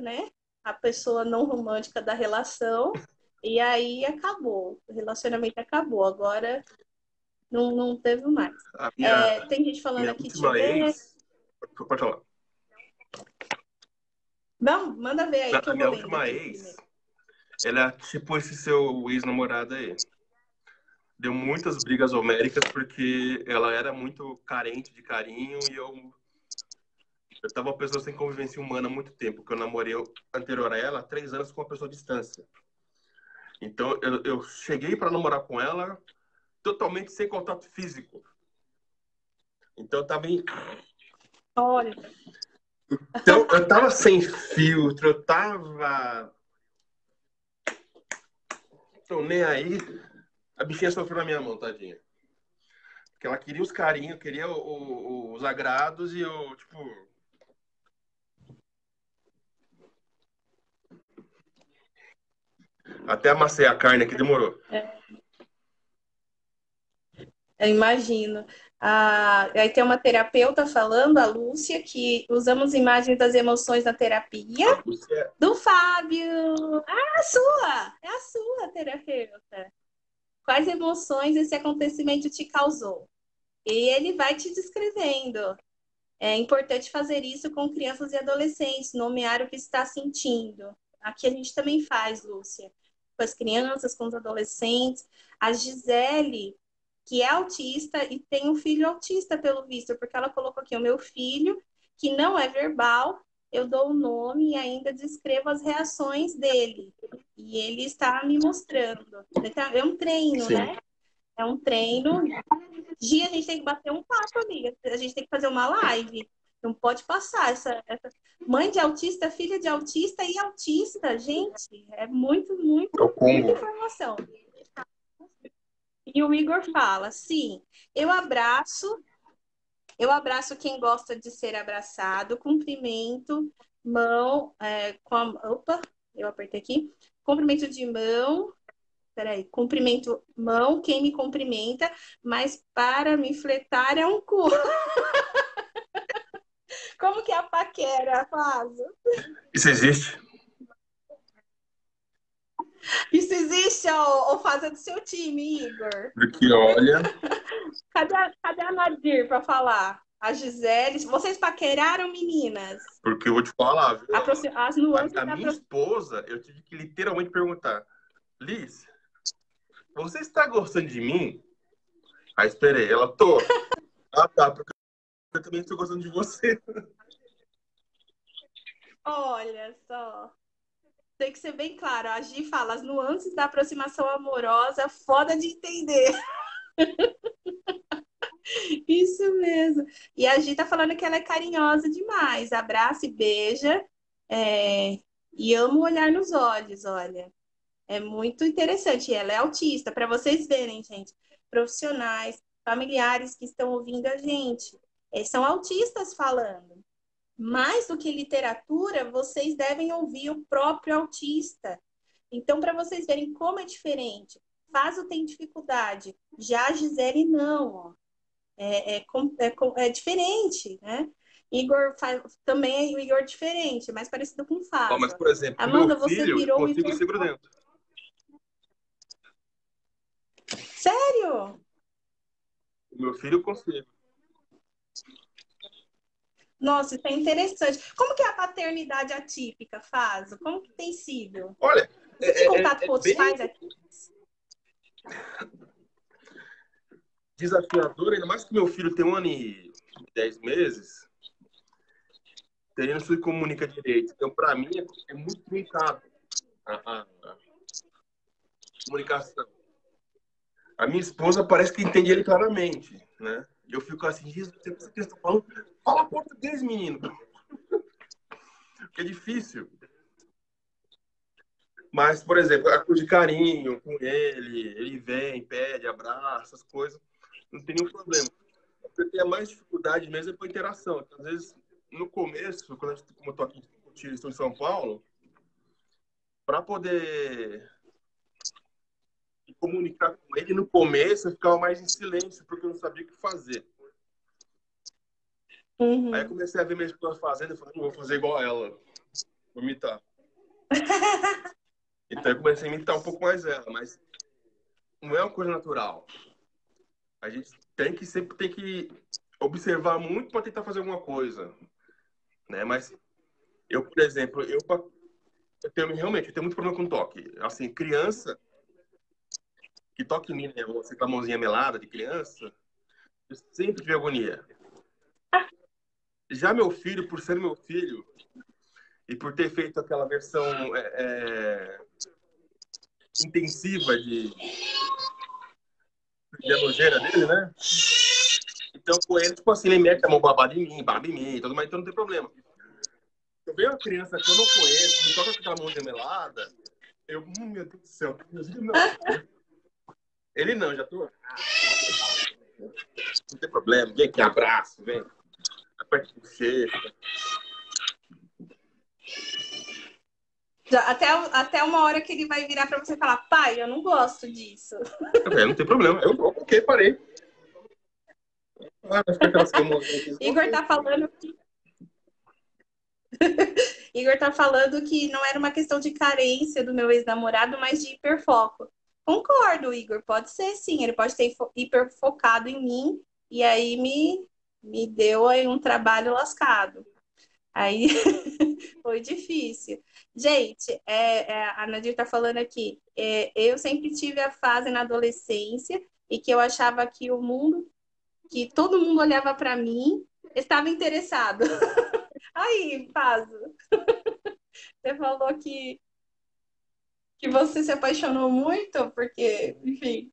né? A pessoa não romântica da relação. E aí acabou. O relacionamento acabou. Agora não teve mais. A minha, Tem gente falando minha aqui, deixa eu última ver. ex. Pode falar. Não, manda ver aí que A eu vou minha lendo última aqui ex, primeiro. ela é tipo esse seu ex-namorado aí. Deu muitas brigas homéricas porque ela era muito carente de carinho e eu tava uma pessoa sem convivência humana há muito tempo, porque eu namorei anterior a ela 3 anos com uma pessoa à distância. Então eu cheguei para namorar com ela totalmente sem contato físico. Então eu tava Olha, Então, eu tava sem filtro, eu tava. Tô nem aí. A bichinha sofreu na minha mão, tadinha. Porque ela queria os carinhos, queria os agrados e eu, tipo. Até amassei a carne aqui, demorou. Eu imagino. Aí tem uma terapeuta falando, a Lúcia, que usamos imagens das emoções na terapia. A Lúcia. Do Fábio! É a sua terapeuta. Quais emoções esse acontecimento te causou? E ele vai te descrevendo. É importante fazer isso com crianças e adolescentes, nomear o que está sentindo. Aqui a gente também faz, Lúcia, com as crianças, com os adolescentes. A Gisele, que é autista e tem um filho autista, pelo visto, porque ela colocou aqui o meu filho, que não é verbal, eu dou o nome e ainda descrevo as reações dele. E ele está me mostrando. É um treino, Sim. né? É um treino. Dia a gente tem que bater um papo, amiga. A gente tem que fazer uma live. Não pode passar essa... Mãe de autista, filha de autista e autista, gente, é É o muita combo. informação. E o Igor fala, sim, eu abraço quem gosta de ser abraçado, cumprimento, mão, opa, eu apertei aqui, cumprimento de mão, peraí, cumprimento mão, quem me cumprimenta, mas para me fletar é um cu. Como que é a paquera, Flávio? Isso existe? Isso existe, ou faz do seu time, Igor? Porque, olha. Cadê a Nadir para falar? A Gisele. Vocês paqueraram, meninas? Porque eu vou te falar, viu? As nuances A minha esposa, eu tive que literalmente perguntar: Liz, você está gostando de mim? Aí esperei, ela tô. Ah, tá, porque eu também estou gostando de você. Olha só. Tem que ser bem claro. A Gi fala as nuances da aproximação amorosa, foda de entender. Isso mesmo. E a Gi tá falando que ela é carinhosa demais. Abraça e beija. E amo olhar nos olhos, olha. É muito interessante. E ela é autista, para vocês verem, gente. Profissionais, familiares que estão ouvindo a gente. São autistas falando. Mais do que literatura, vocês devem ouvir o próprio autista. Então, para vocês verem como é diferente. Faso tem dificuldade. Já a Gisele, não. Ó. É diferente, né? Igor também é o Igor diferente, mais parecido com Ó, mas, Faso. por exemplo, o meu Amanda, você filho, eu virou o consigo Igor. ser grudento. Sério? O meu filho eu consigo. Nossa, isso é interessante. Como que é a paternidade atípica, Faso? Como que tem sido? Olha, Você tem contato com outros bem pais aqui? desafiador, ainda mais que meu filho tem 1 ano e 10 meses, ele não se comunica direito. Então, para mim, é muito truncado a comunicação. A minha esposa parece que entende ele claramente, né? Eu fico assim, Jesus, você está falando? Fala português, menino. Porque é difícil. Mas, por exemplo, a coisa de carinho com ele vem, pede, abraça, essas coisas, não tem nenhum problema. O que eu tenho mais dificuldade mesmo é com a interação. Então, às vezes, no começo, como eu estou aqui estou em São Paulo, para poder comunicar com ele, no começo eu ficava mais em silêncio, porque eu não sabia o que fazer. Uhum. Aí eu comecei a ver minha esposa fazendo, eu falei, não vou fazer igual a ela, vou imitar. Então eu comecei a imitar um pouco mais ela, mas não é uma coisa natural. A gente sempre tem que observar muito para tentar fazer alguma coisa, né? Mas eu, por exemplo, realmente eu tenho muito problema com toque. Assim, criança que toca em mim, né? Você com a mãozinha melada de criança, eu sempre tive agonia. Já meu filho, por ser meu filho e por ter feito aquela versão intensiva de nojeira dele, né? Então, com ele, tipo assim, ele mete a mão babada em mim, baba em mim, tudo mais, então não tem problema. eu vejo uma criança que eu não conheço, me toca com aquela mão gemelada, meu Deus do céu. Ele não, já tô. Não tem problema, vem aqui, abraço, vem. Aperta o bochecha. Até uma hora que ele vai virar pra você e falar, pai, eu não gosto disso. Não tem problema. Ok, parei. Igor tá falando que... Igor tá falando que não era uma questão de carência do meu ex-namorado, mas de hiperfoco. Concordo, Igor, pode ser sim. Ele pode ter hiperfocado em mim e aí me deu aí um trabalho lascado. Aí foi difícil. Gente, a Nadir tá falando aqui, eu sempre tive a fase na adolescência e que eu achava que o mundo, que todo mundo olhava para mim, estava interessado. Aí, Fazo, você falou que você se apaixonou muito, porque, enfim,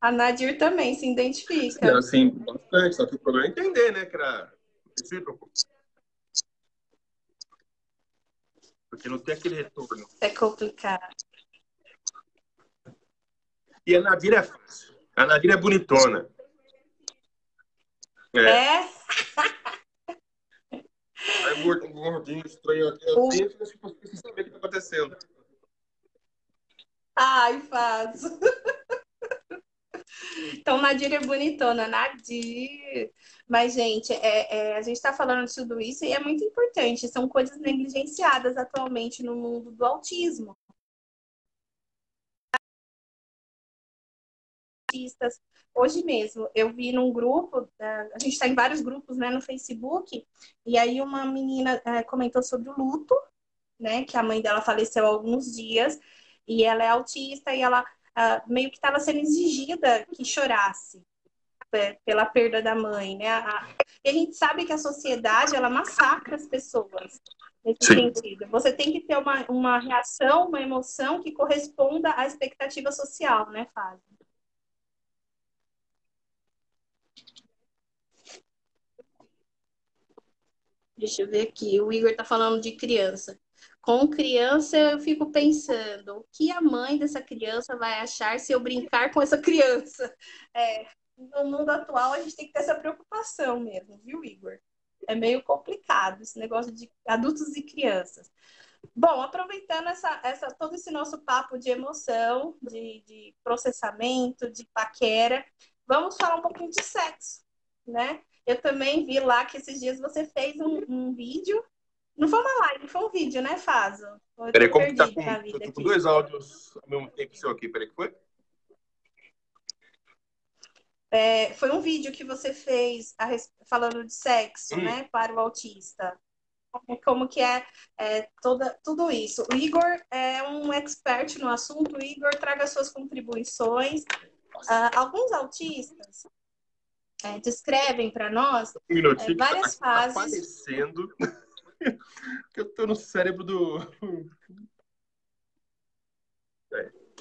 a Nadir também se identifica. Assim, bastante, só que o problema é entender, né, que era recíproco. Porque não tem aquele retorno. É complicado. E a Nadir é fácil. A Nadir é bonitona. É? Aí gordinho, estranho aqui, eu penso, mas tipo, preciso saber o que tá acontecendo. Ai, Fazo. Então, Nadir é bonitona, Nadir. Mas, gente, a gente está falando de tudo isso e é muito importante. São coisas negligenciadas atualmente no mundo do autismo. Hoje mesmo, eu vi num grupo, a gente está em vários grupos, né, no Facebook, e aí uma menina comentou sobre o luto, né, que a mãe dela faleceu há alguns dias, e ela é autista, e ela meio que estava sendo exigida que chorasse pela perda da mãe, né? E a gente sabe que a sociedade, ela massacra as pessoas nesse sentido. Você tem que ter uma reação, uma emoção que corresponda à expectativa social, né, Fábio? Deixa eu ver aqui. O Igor tá falando de criança. Com criança, eu fico pensando, o que a mãe dessa criança vai achar se eu brincar com essa criança? No mundo atual, a gente tem que ter essa preocupação mesmo, viu, Igor? É meio complicado esse negócio de adultos e crianças. Bom, aproveitando todo esse nosso papo de emoção, de processamento, de paquera, vamos falar um pouquinho de sexo, né? Eu também vi lá que esses dias você fez um vídeo. Não foi uma live, foi um vídeo, né, Faso? Eu Peraí, tô como que tá perdida com. na Eu vida tô com aqui. 2 áudios ao mesmo tempo seu aqui. Peraí, que foi? Foi um vídeo que você fez falando de sexo, né, para o autista. Como que tudo isso. O Igor é um expert no assunto. O Igor traga suas contribuições. Alguns autistas descrevem para nós Um minutinho que várias tá fases. aparecendo que eu tô no cérebro do.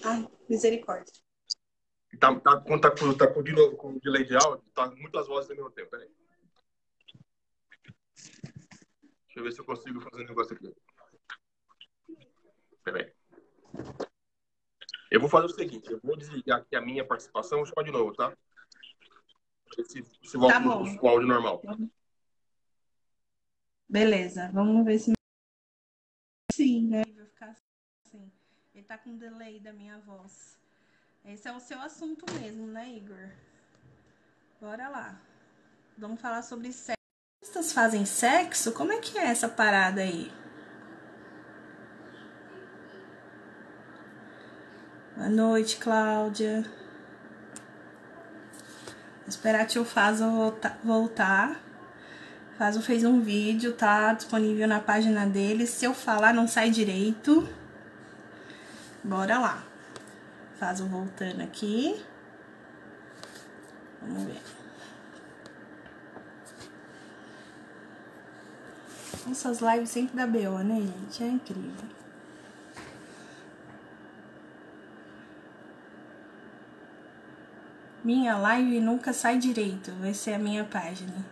Ai, misericórdia. Com delay de áudio, tá muitas vozes ao mesmo tempo. Peraí. Deixa eu ver se eu consigo fazer um negócio aqui. Peraí. Eu vou fazer o seguinte, eu vou desligar aqui a minha participação e vou chamar de novo, tá? Se volta o áudio normal. Beleza, vamos ver se sim, né? Vai ficar assim. Ele tá com um delay da minha voz. Esse é o seu assunto mesmo, né, Igor? Bora lá. Vamos falar sobre sexo. Vocês fazem sexo? Como é que é essa parada aí? Boa noite, Cláudia. Vou esperar tio Fazo voltar. Fazo fez um vídeo, tá disponível na página dele. Se eu falar, não sai direito. Bora lá. Fazo voltando aqui. Vamos ver. Essas lives sempre dá BO, né, gente? É incrível. Minha live nunca sai direito. Vai ser a minha página.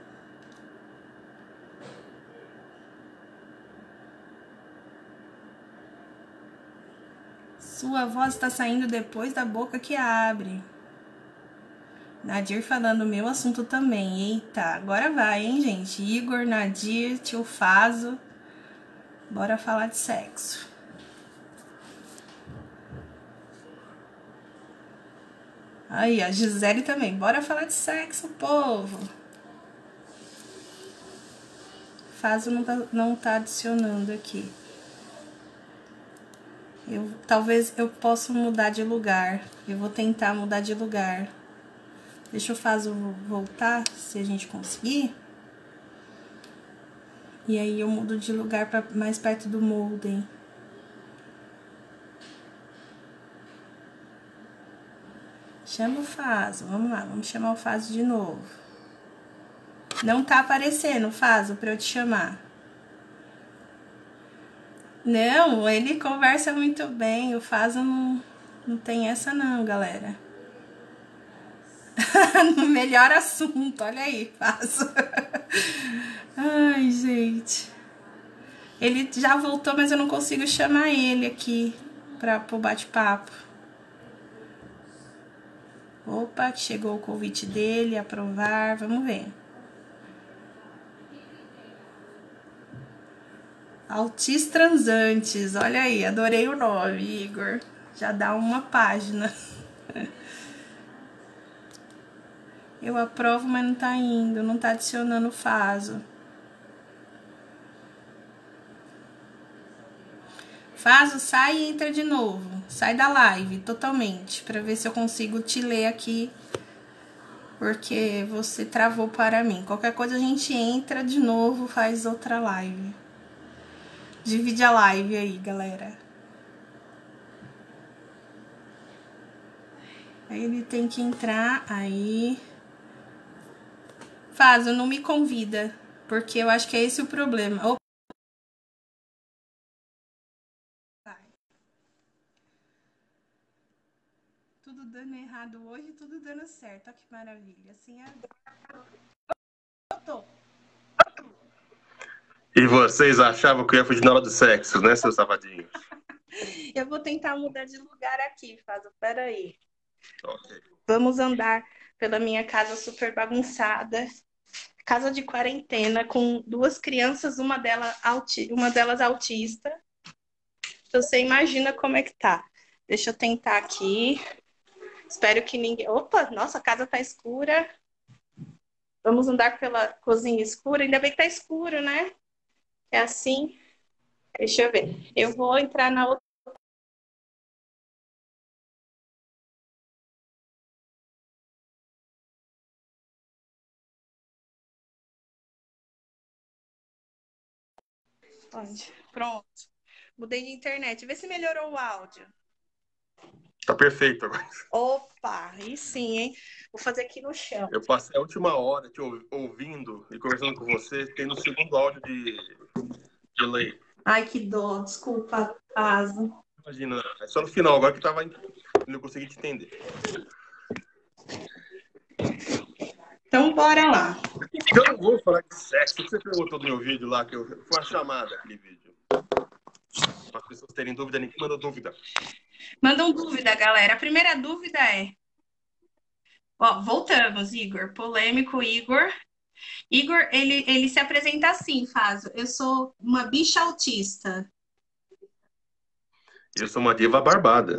Sua voz está saindo depois da boca que abre. Nadir falando meu assunto também. Eita, agora vai, hein, gente? Igor, Nadir, tio Fazo. Bora falar de sexo. Aí, a Gisele também. Bora falar de sexo, povo. Fazo não tá adicionando aqui. Talvez eu possa mudar de lugar. Eu vou tentar mudar de lugar. Deixa o Fazo voltar, se a gente conseguir. E aí eu mudo de lugar para mais perto do molden. Chama o Fazo. Vamos lá, vamos chamar o Fazo de novo. Não tá aparecendo o Fazo para eu te chamar. Não, ele conversa muito bem. O Fazo não tem essa não, galera. Melhor assunto, olha aí, Fazo. Ai, gente. Ele já voltou, mas eu não consigo chamar ele aqui pro bate-papo. Opa, chegou o convite dele, aprovar, vamos ver. Autis Transantes, olha aí, adorei o nome, Igor. Já dá uma página. Eu aprovo, mas não tá indo, não tá adicionando o Fazo. Fazo, sai e entra de novo. Sai da live totalmente, pra ver se eu consigo te ler aqui. Porque você travou para mim. Qualquer coisa a gente entra de novo, faz outra live. Divide a live aí, galera. Aí ele tem que entrar, aí... Fazo, não me convida, porque eu acho que é esse o problema. Opa. Tudo dando errado hoje, tudo dando certo. Olha que maravilha. Assim é... Eu tô. E vocês achavam que eu ia fugir na hora do sexo, né, seus safadinhos? Eu vou tentar mudar de lugar aqui, Fazo. Peraí. Ok. Vamos andar pela minha casa super bagunçada. Casa de quarentena com duas crianças, uma delas autista. Então, você imagina como é que tá. Deixa eu tentar aqui. Espero que ninguém... Opa, nossa, a casa tá escura. Vamos andar pela cozinha escura. Ainda bem que tá escuro, né? É assim. Deixa eu ver. Eu vou entrar na outra. Onde? Pronto. Mudei de internet. Vê se melhorou o áudio. Tá perfeito agora. Opa, aí sim, hein? Vou fazer aqui no chão. Eu passei a última hora te ouvindo e conversando com você, tendo o segundo áudio de delay. Ai, que dó. Desculpa, Fazo. Imagina, é só no final, agora que não consegui te entender. Então, bora lá. Eu não vou falar de sexo. O que você perguntou no meu vídeo lá, que foi uma chamada, aquele vídeo. Para as pessoas terem dúvida, ninguém mandou dúvida. Mandam dúvida, galera. A primeira dúvida é... Ó, voltamos, Igor. Polêmico, Igor. Igor, ele se apresenta assim, Fazo. Eu sou uma bicha autista. Eu sou uma diva barbada.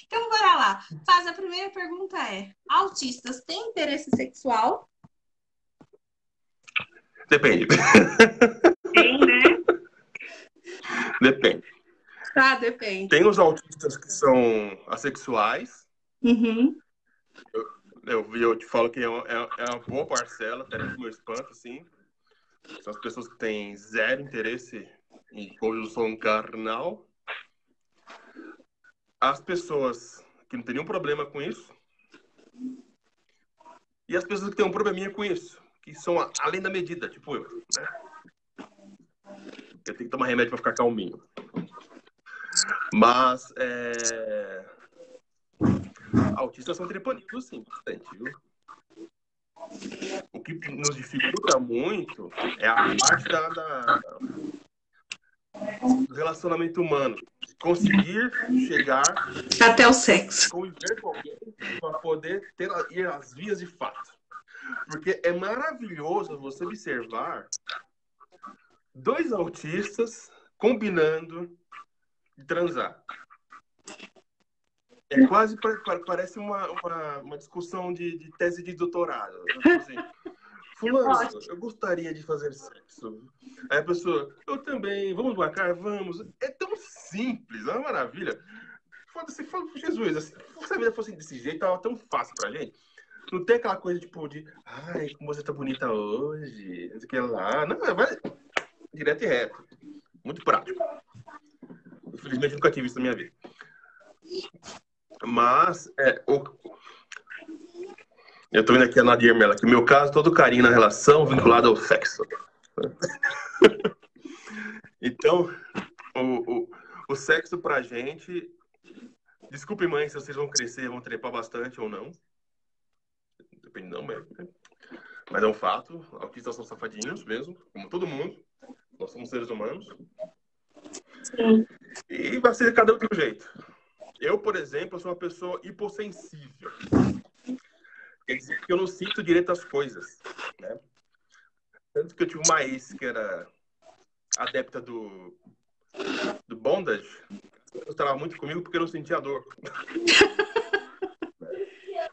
Então, bora lá. Faz, a primeira pergunta é: autistas têm interesse sexual? Depende. Tem, né? Depende. Tá, depende. Tem os autistas que são assexuais. Uhum. Eu te falo que é uma boa parcela, até no meu espanto, assim. São as pessoas que têm zero interesse em conjunção carnal. As pessoas que não têm nenhum problema com isso. E as pessoas que têm um probleminha com isso, que são além da medida, tipo eu, né? Eu tenho que tomar remédio para ficar calminho. Mas, autistas são tripanidos, sim, bastante, viu? O que nos dificulta muito é a parte do relacionamento humano. conseguir chegar Até o sexo. conviver com alguém para poder ir às vias de fato. Porque é maravilhoso você observar dois autistas combinando de transar. É quase, parece uma discussão de tese de doutorado. Assim, fulano, eu gostaria de fazer sexo. Aí a pessoa, eu também, vamos marcar? Vamos. É tão simples, é uma maravilha. Foda-se, Jesus, assim, se a vida fosse desse jeito, tava tão fácil pra gente. Não tem aquela coisa, tipo, de ai, como você tá bonita hoje, não sei o que lá. Não, vai direto e reto. Muito prático. Infelizmente, nunca tive isso na minha vida. Mas, eu tô vendo aqui a Nadir Mela, que no meu caso, todo carinho na relação vinculado ao sexo. Então, o sexo pra gente... Desculpe, mãe, se vocês vão crescer, vão trepar bastante ou não. Depende não, mas é um fato. Autistas são safadinhos mesmo, como todo mundo. Nós somos seres humanos. Sim. E vai ser de cada um de um jeito. Eu, por exemplo, sou uma pessoa hipossensível. Quer dizer que eu não sinto direito às coisas, né? Tanto que eu tive uma ex que era adepta do bondage. Ela gostava muito comigo porque eu não sentia dor.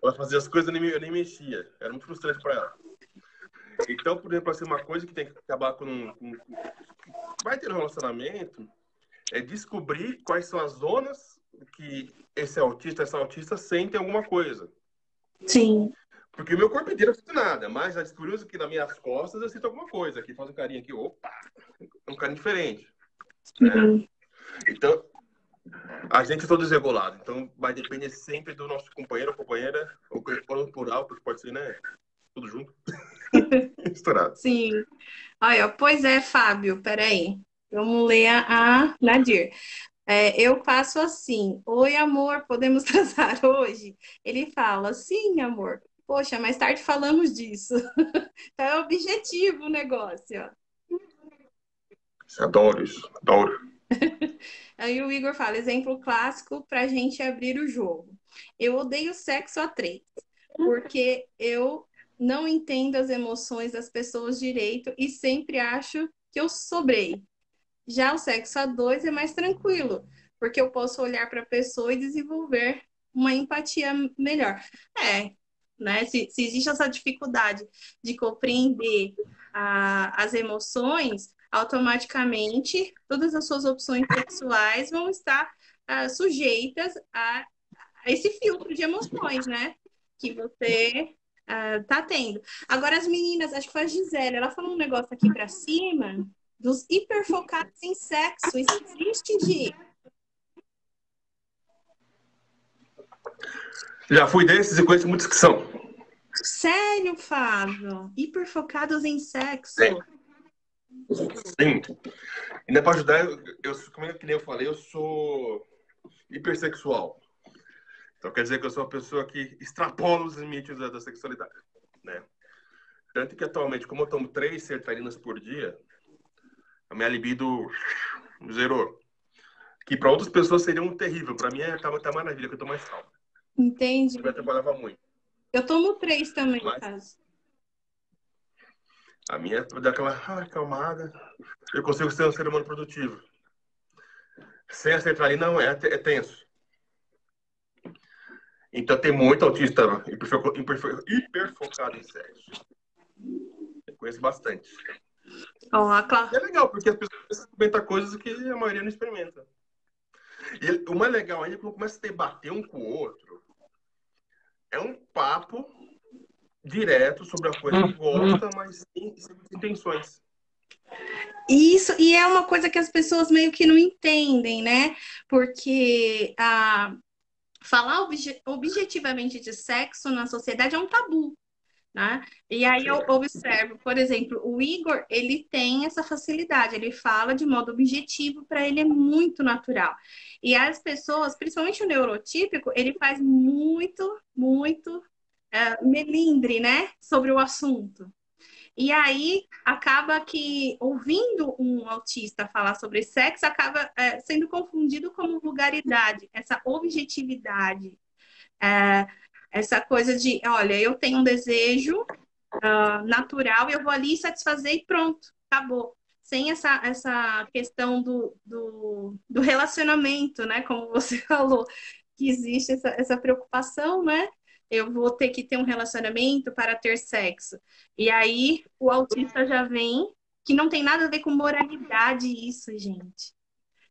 Ela fazia as coisas e eu nem mexia. Era muito frustrante para ela. Então, por exemplo, assim, uma coisa que tem que acabar vai ter um relacionamento é descobrir quais são as zonas que essa autista sente alguma coisa. Sim. Porque o meu corpo inteiro não sinto nada, mas já descobriu que nas minhas costas eu sinto alguma coisa. Aqui faz um carinho aqui, opa, é um carinho diferente. Né? Então, a gente é todo desregulado. Então, vai depender sempre do nosso companheiro ou companheira, ou plural, porque pode ser, né? Tudo junto. Misturado. Sim. Olha, pois é, Fábio, peraí. Vamos ler a Nadir. Eu faço assim: oi, amor, podemos transar hoje? Ele fala: sim, amor. Poxa, mais tarde falamos disso. Então é objetivo o negócio, ó. Adoro isso, adoro. Aí o Igor fala: exemplo clássico para a gente abrir o jogo. Eu odeio sexo a três, porque eu não entendo as emoções das pessoas direito e sempre acho que eu sobrei. Já o sexo a dois é mais tranquilo, porque eu posso olhar para a pessoa e desenvolver uma empatia melhor. Né? Se existe essa dificuldade de compreender as emoções, automaticamente todas as suas opções sexuais vão estar sujeitas a esse filtro de emoções, né? Que você tá tendo. Agora, as meninas, acho que foi a Gisele, ela falou um negócio aqui para cima dos hiperfocados em sexo. Isso existe, Gi? Já fui desses e conheço muitos que são. Sério, Fábio? Hiperfocados em sexo? Sim. Ainda para ajudar, como é que nem eu falei, eu sou hipersexual. Então quer dizer que eu sou uma pessoa que extrapola os limites da sexualidade, né? Tanto que atualmente, como eu tomo 3 sertralinas por dia, a minha libido zerou. Que para outras pessoas seria um terrível. Para mim tá maravilha, que eu tô mais calmo. Entendi. Eu me atrapalhava muito. Eu tomo 3 também, no Mas caso. a minha dá aquela acalmada. Eu consigo ser um ser humano produtivo. Sem a sertralina não é tenso. Então tem muito autista hiperfocado em sexo. Eu conheço bastante. E é legal, porque as pessoas experimentam coisas que a maioria não experimenta. E o mais legal ainda é quando começa a debater um com o outro. É um papo direto sobre a coisa que gosta, mas sem intenções. Isso, e é uma coisa que as pessoas meio que não entendem, né? Porque falar objetivamente de sexo na sociedade é um tabu. Né? E aí eu observo, por exemplo, o Igor, ele tem essa facilidade, ele fala de modo objetivo, para ele é muito natural. E as pessoas, principalmente o neurotípico, ele faz muito melindre, né, sobre o assunto. E aí acaba que ouvindo um autista falar sobre sexo acaba sendo confundido como vulgaridade, essa objetividade, é, essa coisa de, olha, eu tenho um desejo natural, eu vou ali satisfazer e pronto, acabou. Sem essa questão do relacionamento, né? Como você falou, que existe essa preocupação, né? Eu vou ter que ter um relacionamento para ter sexo. E aí o autista já vem, que não tem nada a ver com moralidade isso, gente.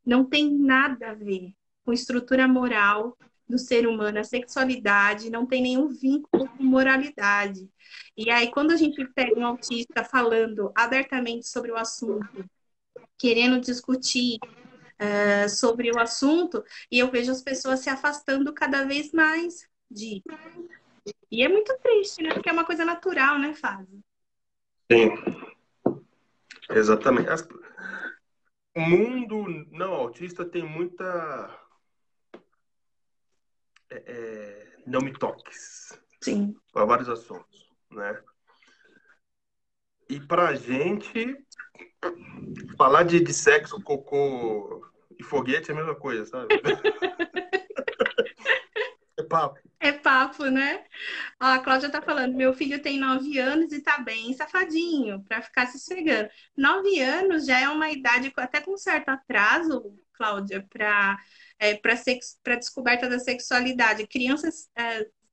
Não tem nada a ver com estrutura moral do ser humano. A sexualidade não tem nenhum vínculo com moralidade. E aí, quando a gente pega um autista falando abertamente sobre o assunto, querendo discutir sobre o assunto, e eu vejo as pessoas se afastando cada vez mais de. E é muito triste, né? Porque é uma coisa natural, né, Fábio? Sim, exatamente. O mundo não autista tem muita não me toques Sim. para vários assuntos, né? E pra gente, falar de sexo, cocô e foguete é a mesma coisa, sabe? É papo. É papo, né? Ó, a Cláudia tá falando, meu filho tem 9 anos e tá bem safadinho para ficar se esfregando. 9 anos já é uma idade até com certo atraso, Cláudia, para descoberta da sexualidade. Crianças,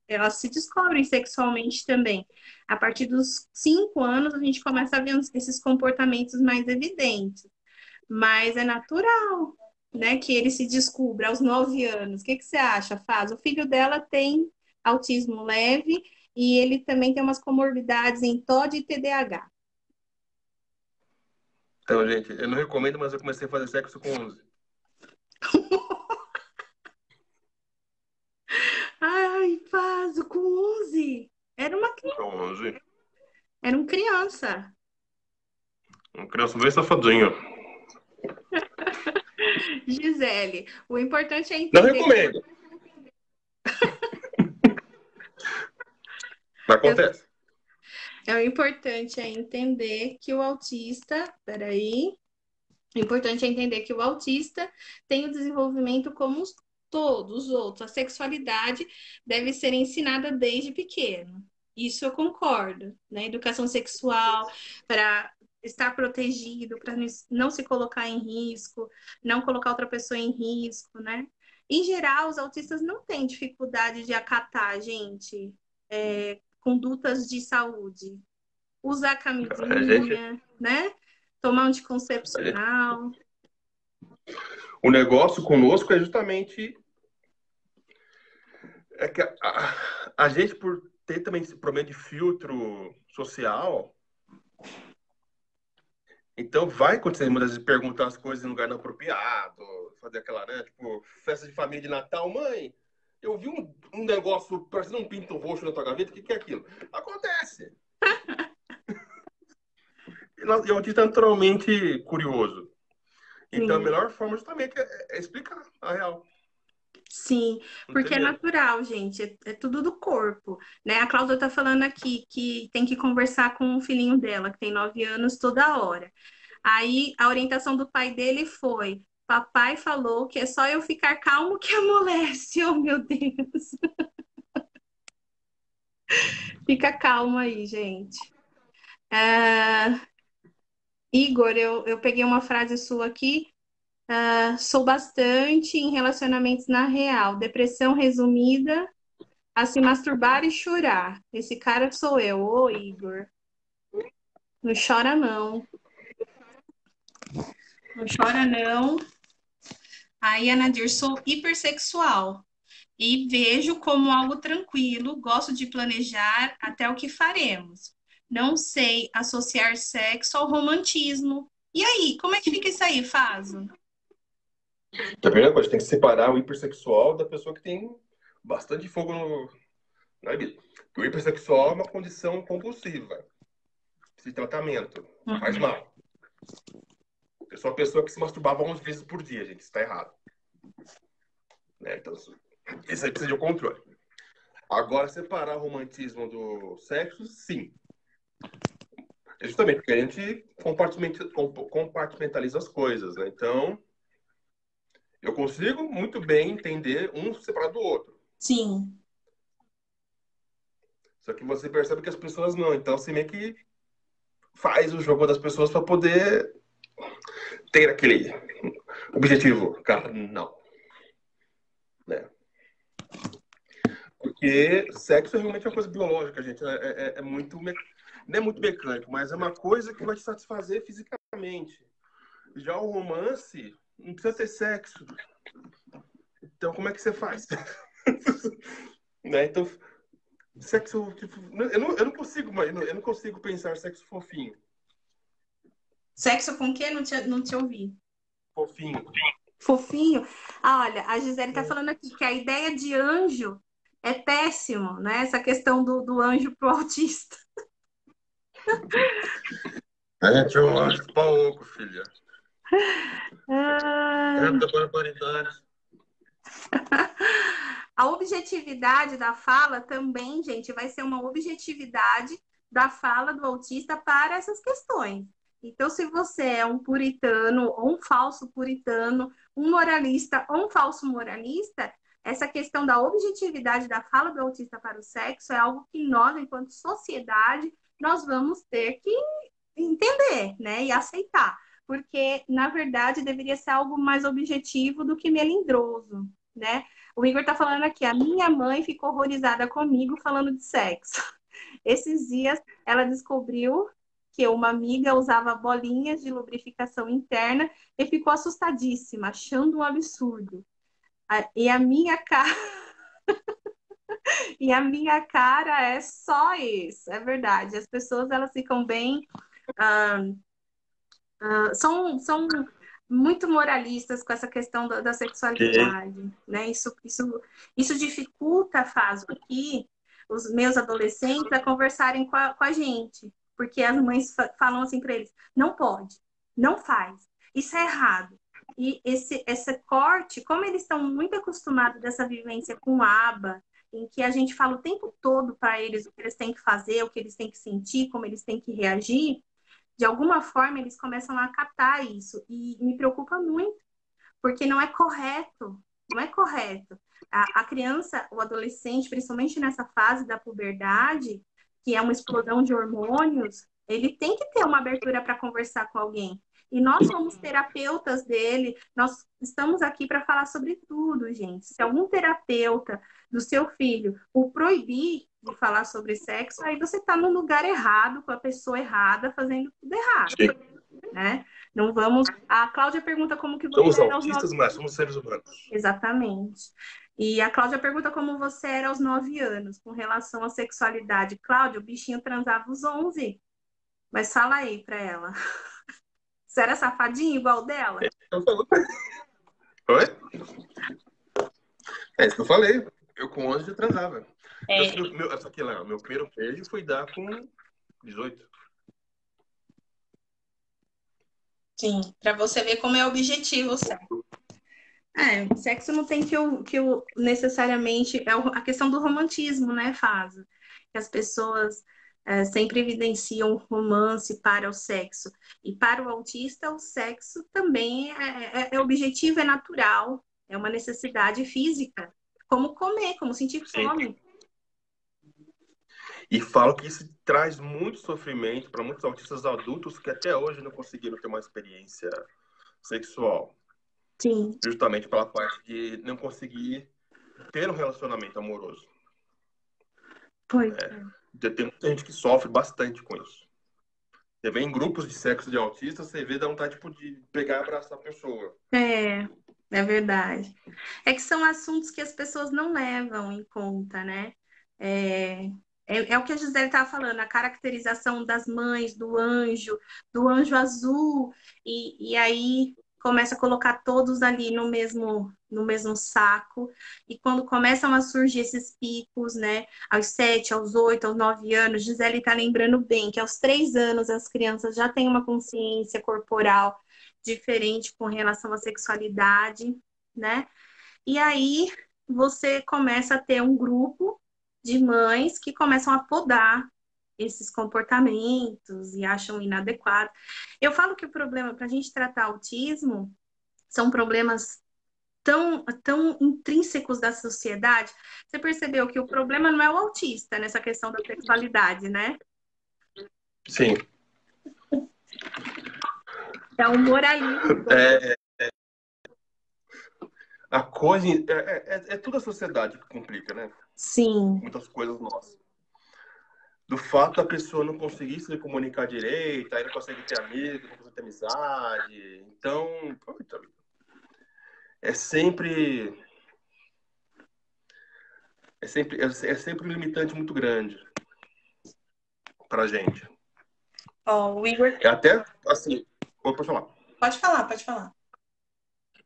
elas se descobrem sexualmente também. A partir dos 5 anos, a gente começa a ver esses comportamentos mais evidentes. Mas é natural, né, que ele se descubra aos 9 anos. O que que você acha, Faz? O filho dela tem autismo leve e ele também tem umas comorbidades em TOD e TDAH. Então, gente, eu não recomendo, mas eu comecei a fazer sexo com 11. Ai, Faz, com 11. Com 11. Era uma criança. Uma criança bem safadinha. Gisele, o importante é Não entender. recomendo. Mas acontece. O importante é entender que o autista, peraí, o importante é entender que o autista tem o desenvolvimento como todos os outros. A sexualidade deve ser ensinada desde pequeno. Isso eu concordo, né? Educação sexual para estar protegido, para não se colocar em risco, não colocar outra pessoa em risco, né? Em geral, os autistas não têm dificuldade de acatar, gente, condutas de saúde. Usar A gente, camisinha, né? Tomar a gente- anticoncepcional. o negócio conosco é justamente que a gente, por ter também esse problema de filtro social, então vai acontecer muitas vezes perguntar as coisas em lugar inapropriado, fazer aquela, né? Tipo, festa de família de Natal, mãe. Eu vi um negócio parecendo um pinto roxo na tua gaveta, o que é aquilo? Acontece. E o autista é naturalmente curioso. Então, a Sim, melhor forma justamente é explicar a real. sim, Não tem porque é medo. natural, gente, é tudo do corpo, né? A Cláudia tá falando aqui que tem que conversar com o filhinho dela, que tem 9 anos, toda hora. Aí a orientação do pai dele foi: papai falou que é só eu ficar calmo que amolece. Oh, meu Deus. Fica calmo aí, gente. Ah, Igor, eu peguei uma frase sua aqui. Sou bastante em relacionamentos na real. Depressão resumida a se masturbar e chorar. Esse cara sou eu, ô Igor. Não chora, não. Não chora, não. Aí, Anadir, sou hipersexual e vejo como algo tranquilo, gosto de planejar até o que faremos. Não sei associar sexo ao romantismo. E aí, como é que fica isso aí, Faso? A primeira coisa, tem que separar o hipersexual da pessoa que tem bastante fogo na vida. Porque o hipersexual é uma condição compulsiva. Precisa de tratamento. Faz Uhum. mal. Eu sou uma pessoa que se masturbava 11 vezes por dia, gente. Isso tá errado. Né? Então, isso aí precisa de um controle. Agora, separar o romantismo do sexo, sim. É justamente porque a gente compartimentaliza as coisas, né? Então, eu consigo muito bem entender um separado do outro. Sim. Só que você percebe que as pessoas não. Então, você meio que faz o jogo das pessoas para poder ter aquele objetivo carnal, né? Porque sexo é realmente uma coisa biológica, gente. É muito. Não é muito mecânico, mas é uma coisa que vai te satisfazer fisicamente. Já o romance não precisa ter sexo. Então, como é que você faz? Né? Então, sexo. Tipo, eu não consigo, eu não consigo pensar sexo fofinho. Sexo com o quê? Não te ouvi. Fofinho. Fofinho. Ah, olha, a Gisele tá falando aqui que a ideia de anjo é péssimo, né? Essa questão do anjo pro autista. A gente é um anjo pouco, filha. É Ah, da barbaridade. a objetividade da fala também, gente, vai ser uma objetividade da fala do autista para essas questões. Então, se você é um puritano ou um falso puritano, um moralista ou um falso moralista, essa questão da objetividade da fala do autista para o sexo é algo que nós, enquanto sociedade, nós vamos ter que entender, né, e aceitar, porque na verdade deveria ser algo mais objetivo do que melindroso, né? O Igor tá falando aqui, a minha mãe ficou horrorizada comigo falando de sexo. Esses dias ela descobriu que uma amiga usava bolinhas de lubrificação interna e ficou assustadíssima, achando um absurdo. E a minha cara, e a minha cara é só isso, é verdade. As pessoas elas ficam bem são muito moralistas com essa questão da Que sexualidade, né? Isso dificulta, faz aqui os meus adolescentes a conversarem com a gente, porque as mães falam assim para eles: não pode, não faz, isso é errado. E esse corte, como eles estão muito acostumados dessa vivência com aba, em que a gente fala o tempo todo para eles o que eles têm que fazer, o que eles têm que sentir, como eles têm que reagir, de alguma forma eles começam a captar isso e me preocupa muito, porque não é correto, não é correto. A criança, o adolescente, principalmente nessa fase da puberdade, que é uma explosão de hormônios, ele tem que ter uma abertura para conversar com alguém. E nós somos terapeutas dele, nós estamos aqui para falar sobre tudo, gente. Se algum terapeuta do seu filho o proibir de falar sobre sexo, aí você está no lugar errado, com a pessoa errada, fazendo tudo errado, né? Não vamos. A Cláudia pergunta como que você somos era aos autistas, 9. mas somos seres humanos. Exatamente. E a Cláudia pergunta como você era aos 9 anos com relação à sexualidade. Cláudia, o bichinho transava os 11. Mas fala aí pra ela. Você era safadinho igual dela? Eu falo. Oi? É isso que eu falei. Eu com 11 já transava. Então, É, essa aqui lá, meu primeiro beijo foi dar com 18. sim. Pra você ver como é objetivo o sexo. É, sexo não tem que o necessariamente. É a questão do romantismo, né, Fasa? Que as pessoas sempre evidenciam o romance para o sexo. E para o autista, o sexo também é objetivo, é natural, é uma necessidade física. Como comer, como sentir Sim. fome. E falo que isso traz muito sofrimento para muitos autistas adultos que até hoje não conseguiram ter uma experiência sexual. Sim, Justamente pela parte de não conseguir ter um relacionamento amoroso. pois Tem muita gente que sofre bastante com isso. Você vê em grupos de sexo de autistas, você vê dá vontade tipo, de pegar e abraçar a pessoa. é verdade. É que são assuntos que as pessoas não levam em conta, né? É, é o que a Gisele estava falando, a caracterização das mães, do anjo azul, e aí começa a colocar todos ali no mesmo saco, e quando começam a surgir esses picos, né, aos 7, aos 8, aos 9 anos, Gisele está lembrando bem que aos 3 anos as crianças já têm uma consciência corporal diferente com relação à sexualidade, né? E aí você começa a ter um grupo de mães que começam a podar esses comportamentos e acham inadequado. Eu falo que o problema para a gente tratar autismo são problemas tão intrínsecos da sociedade. Você percebeu que o problema não é o autista nessa questão da sexualidade, né? Sim. É o moralismo. A coisa é toda a sociedade que complica, né? Sim. Muitas coisas nossas. Do fato da pessoa não conseguir se comunicar direito, aí não consegue ter amigos, não consegue ter amizade. Então, puta, é sempre um limitante muito grande pra gente. Ó, o Igor. É até assim, pode falar. Pode falar, pode falar.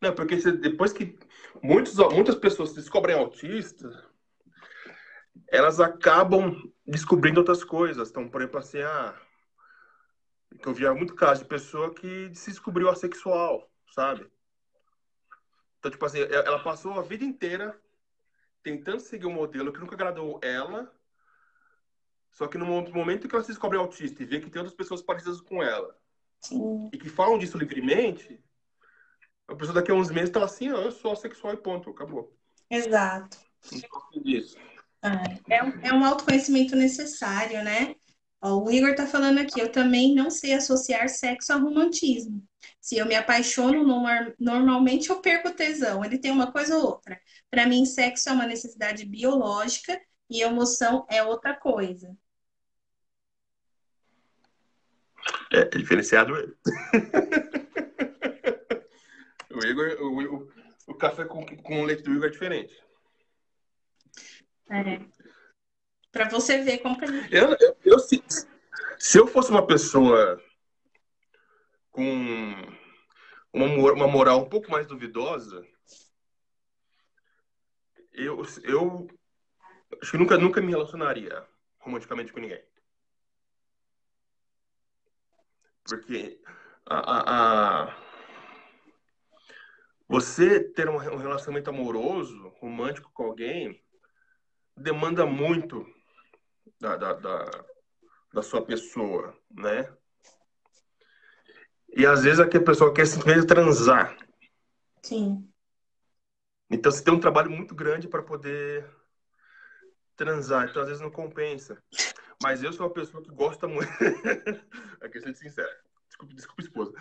Não, porque depois que muitas pessoas se descobrem autistas, elas acabam descobrindo outras coisas. Então, por exemplo, assim, que eu via muito caso de pessoa que se descobriu assexual, sabe? Então, tipo assim, ela passou a vida inteira tentando seguir um modelo que nunca agradou ela, só que no momento que ela se descobre autista e vê que tem outras pessoas parecidas com ela, Sim. e que falam disso livremente, a pessoa daqui a uns meses tá assim, eu sou assexual e ponto, acabou. Exato. Não gosto disso. É um autoconhecimento necessário, né? Ó, o Igor tá falando aqui, eu também não sei associar sexo a romantismo. Se eu me apaixono, normalmente eu perco o tesão. Ele tem uma coisa ou outra. Para mim, sexo é uma necessidade biológica e emoção é outra coisa. É diferenciado ele. O Igor, o café com leite do Igor é diferente. Para você ver como que a gente... Se eu fosse uma pessoa com uma moral um pouco mais duvidosa, eu acho que nunca me relacionaria romanticamente com ninguém. Porque você ter um relacionamento amoroso, romântico com alguém, demanda muito da sua pessoa, né? E às vezes a pessoa quer simplesmente transar. Sim. Então você tem um trabalho muito grande para poder transar. Então às vezes não compensa. Mas eu sou uma pessoa que gosta muito. Aqui eu sou sincero. Desculpa, esposa.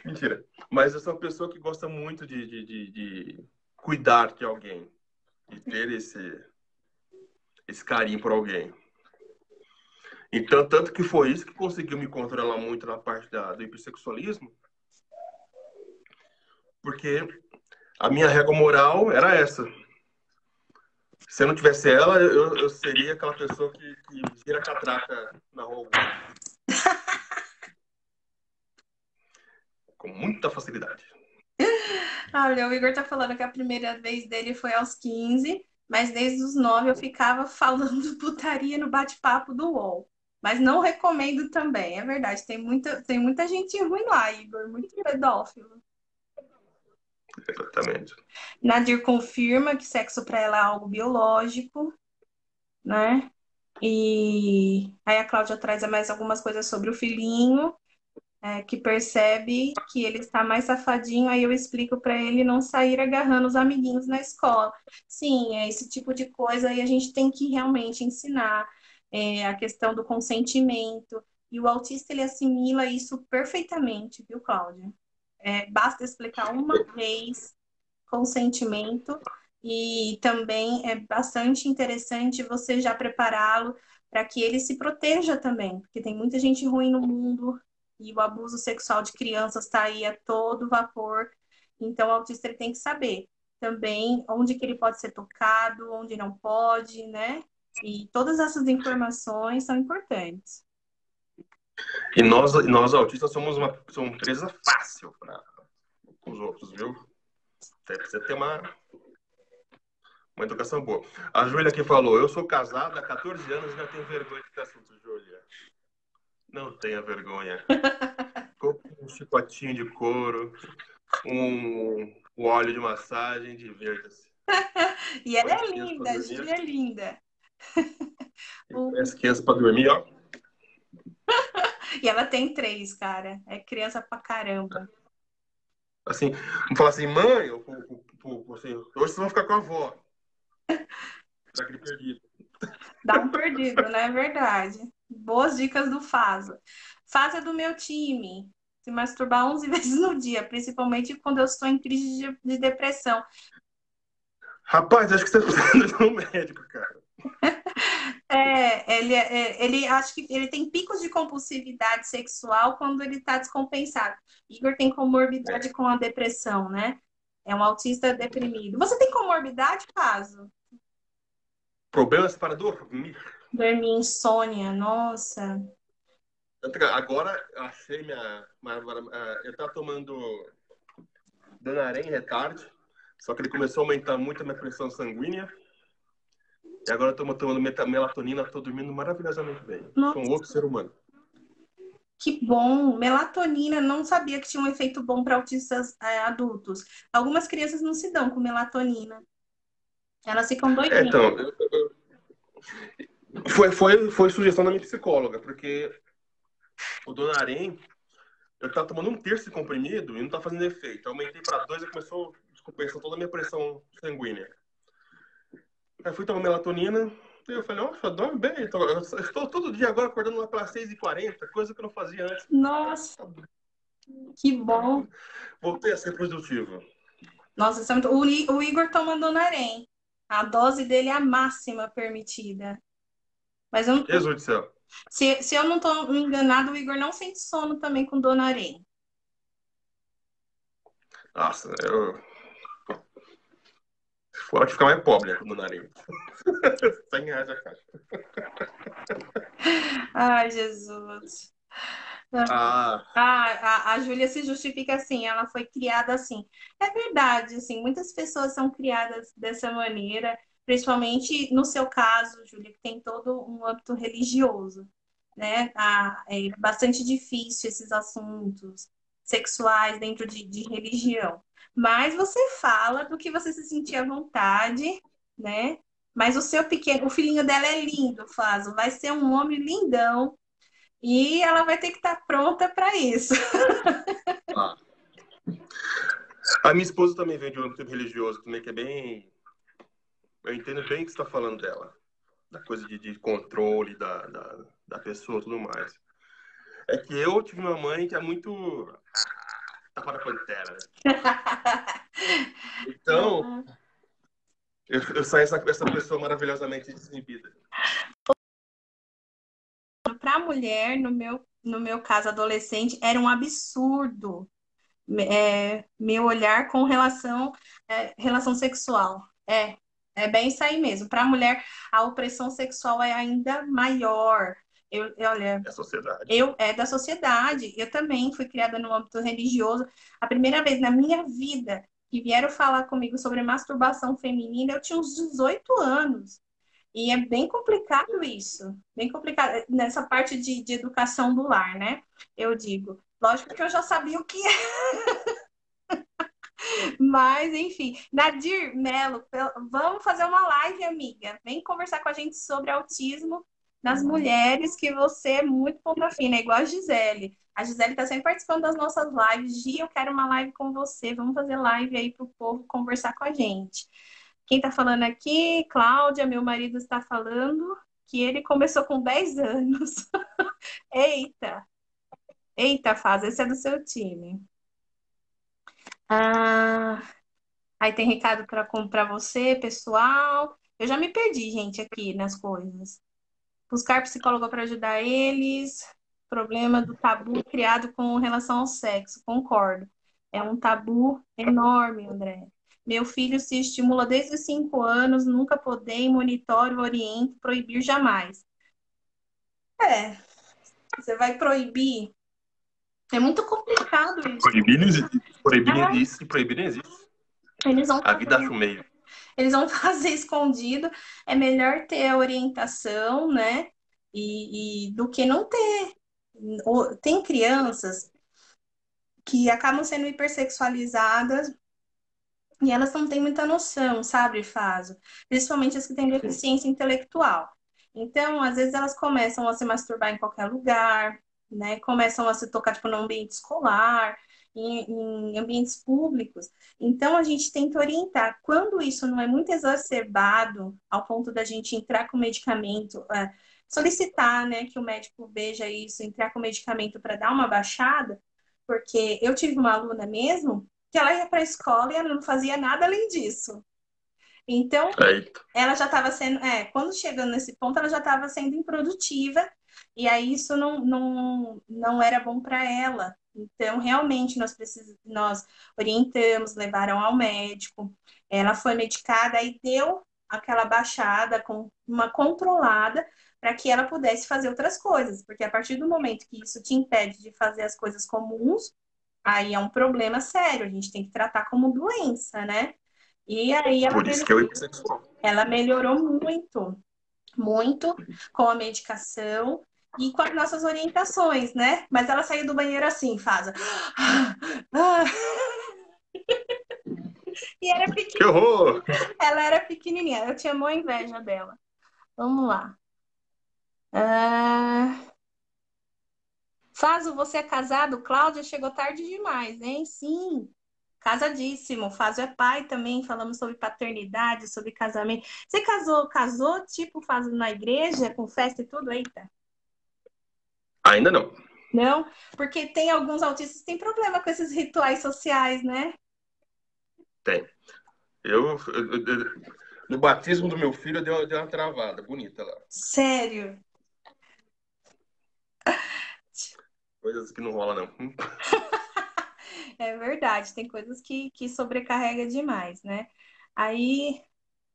Mentira. Mas eu sou uma pessoa que gosta muito de cuidar de alguém. De ter esse carinho por alguém. Então, tanto que foi isso que conseguiu me controlar muito na parte do hipersexualismo. Porque a minha regra moral era essa. Se eu não tivesse ela, eu seria aquela pessoa que gira catraca na rua. Com muita facilidade. Olha, o Igor tá falando que a primeira vez dele foi aos 15, mas desde os 9 eu ficava falando putaria no bate-papo do UOL. Mas não recomendo também, é verdade. Tem muita gente ruim lá, Igor, muito pedófilo. Exatamente. Nadir confirma que sexo para ela é algo biológico, né? E aí a Cláudia traz mais algumas coisas sobre o filhinho, que percebe que ele está mais safadinho, aí eu explico para ele não sair agarrando os amiguinhos na escola. Sim, é esse tipo de coisa aí a gente tem que realmente ensinar a questão do consentimento. E o autista ele assimila isso perfeitamente, viu, Cláudia? Basta explicar uma vez consentimento e também é bastante interessante você já prepará-lo para que ele se proteja também, porque tem muita gente ruim no mundo e o abuso sexual de crianças está aí a todo vapor. Então, o autista ele tem que saber também onde que ele pode ser tocado, onde não pode, né? E todas essas informações são importantes. E nós autistas somos uma presa fácil para os outros, viu? Precisa ter uma educação boa. A Júlia aqui falou, eu sou casada há 14 anos e não tenho vergonha desse assunto, Júlia. Não tenha vergonha. Um chicotinho de couro, um óleo de massagem, divirta-se. E ela é linda, a Júlia é linda. As crianças para dormir, ó. E ela tem 3, cara. É criança pra caramba. Assim, vamos falar assim, mãe, assim, hoje vocês vão ficar com a avó. Dá aquele perdido. Dá um perdido, né? É verdade. Boas dicas do Faso. Faso é do meu time. Se masturbar 11 vezes no dia, principalmente quando eu estou em crise de depressão. Rapaz, acho que você precisa de um médico, cara. Ele acho que ele tem picos de compulsividade sexual quando ele está descompensado. Igor tem comorbidade com a depressão, né? É um autista deprimido. Você tem comorbidade, Faso? Problemas para dormir. Dormir, insônia, nossa. Agora eu achei eu tava tomando Donarém retarde, só que ele começou a aumentar muito a minha pressão sanguínea. E agora eu tô tomando melatonina, tô dormindo maravilhosamente bem. Sou um Nossa, outro ser humano. que bom. Melatonina, não sabia que tinha um efeito bom para autistas adultos. Algumas crianças não se dão com melatonina. Elas ficam doidinhas. Então, foi sugestão da minha psicóloga, porque o Donarém, eu tava tomando um terço de comprimido e não tá fazendo efeito. Eu aumentei para 2 e começou a descompensar toda a minha pressão sanguínea. Aí fui tomar melatonina e eu falei, nossa, dorme bem. Eu estou todo dia agora acordando lá pelas 6h40, coisa que eu não fazia antes. Nossa, que bom. Voltei a ser produtivo. Nossa, isso é muito... o Igor toma Donarém. A dose dele é a máxima permitida. Mas eu, Jesus do céu. se eu não estou enganado, o Igor não sente sono também com Donarém. Nossa, pode ficar mais pobre, né, com o Donarém. R$ 100 a caixa. Ai, Jesus. Ah, A Júlia se justifica assim, ela foi criada assim. É verdade, assim, muitas pessoas são criadas dessa maneira, principalmente no seu caso, Júlia, que tem todo um âmbito religioso, né? É bastante difícil esses assuntos sexuais dentro de religião. Mas você fala do que você se sentia à vontade, né? Mas o seu pequeno, o filhinho dela é lindo, Flaso, vai ser um homem lindão. E ela vai ter que estar pronta para isso. ah. A minha esposa também vem de um âmbito religioso, também, que é bem. Eu entendo bem o que você está falando dela. Da coisa de controle da pessoa e tudo mais. É que eu tive uma mãe que é muito. Tá para a pantera, né? Então, eu saí essa pessoa maravilhosamente desinibida. Para a mulher, no meu caso, adolescente, era um absurdo meu olhar com relação sexual. É bem isso aí mesmo. Para a mulher, a opressão sexual é ainda maior. Olha, É a sociedade. é da sociedade. Eu também fui criada no âmbito religioso. A primeira vez na minha vida que vieram falar comigo sobre masturbação feminina, eu tinha uns 18 anos. E é bem complicado isso. Bem complicado nessa parte de educação do lar, né? Eu digo. Lógico que eu já sabia o que é, mas enfim. Nadir Melo, vamos fazer uma live, amiga. Vem conversar com a gente sobre autismo nas mulheres, que você é muito ponta fina, é igual a Gisele. A Gisele está sempre participando das nossas lives. Gi, eu quero uma live com você. Vamos fazer live aí para o povo conversar com a gente. Quem está falando aqui? Cláudia, meu marido está falando que ele começou com 10 anos. Eita, eita, Faz, esse é do seu time. Ah, aí tem recado para comprar você, pessoal. Eu já me perdi, gente, aqui nas coisas. Buscar psicólogo para ajudar eles. Problema do tabu criado com relação ao sexo. Concordo. É um tabu enorme, André. Meu filho se estimula desde os 5 anos, nunca podei, monitoro, oriento, proibir jamais. É, você vai proibir. É muito complicado isso. Proibir não existe. Proibir não Ah, existe. Proibir não existe. eles vão A vida acha fazer, o meio. eles vão fazer escondido. É melhor ter a orientação, né? E do que não ter. Tem crianças que acabam sendo hipersexualizadas e elas não têm muita noção, sabe, Faso? Principalmente as que têm Sim. deficiência intelectual. Então, às vezes elas começam a se masturbar em qualquer lugar, né? Começam a se tocar, tipo, no ambiente escolar, em ambientes públicos. Então, a gente tem que orientar. Quando isso não é muito exacerbado, ao ponto da gente entrar com medicamento, solicitar, né, que o médico veja isso, entrar com medicamento para dar uma baixada, porque eu tive uma aluna mesmo que ela ia para a escola e ela não fazia nada além disso. Então, Eita. ela já estava sendo, quando chegando nesse ponto, ela já estava sendo improdutiva, e aí isso não era bom para ela. Então, realmente, nós orientamos, levaram ao médico, ela foi medicada e deu aquela baixada com uma controlada para que ela pudesse fazer outras coisas, porque a partir do momento que isso te impede de fazer as coisas comuns, aí é um problema sério, a gente tem que tratar como doença, né? E aí Por isso que eu hipersexual. ela melhorou muito, muito com a medicação e com as nossas orientações, né? Mas ela saiu do banheiro assim, faz. E era Que horror! ela era pequenininha, eu tinha uma inveja dela. Vamos lá. Ah, Fazo, você é casado? Cláudia chegou tarde demais, hein? Sim, casadíssimo. Fazo é pai também, falamos sobre paternidade, sobre casamento. Você casou, tipo, Fazo na igreja, com festa e tudo? Eita. Ainda não. Não, porque tem alguns autistas que têm problema com esses rituais sociais, né? Tem. No batismo do meu filho, deu uma travada bonita lá. Sério. Coisas que não rola, não. É verdade, tem coisas que sobrecarrega demais, né? Aí,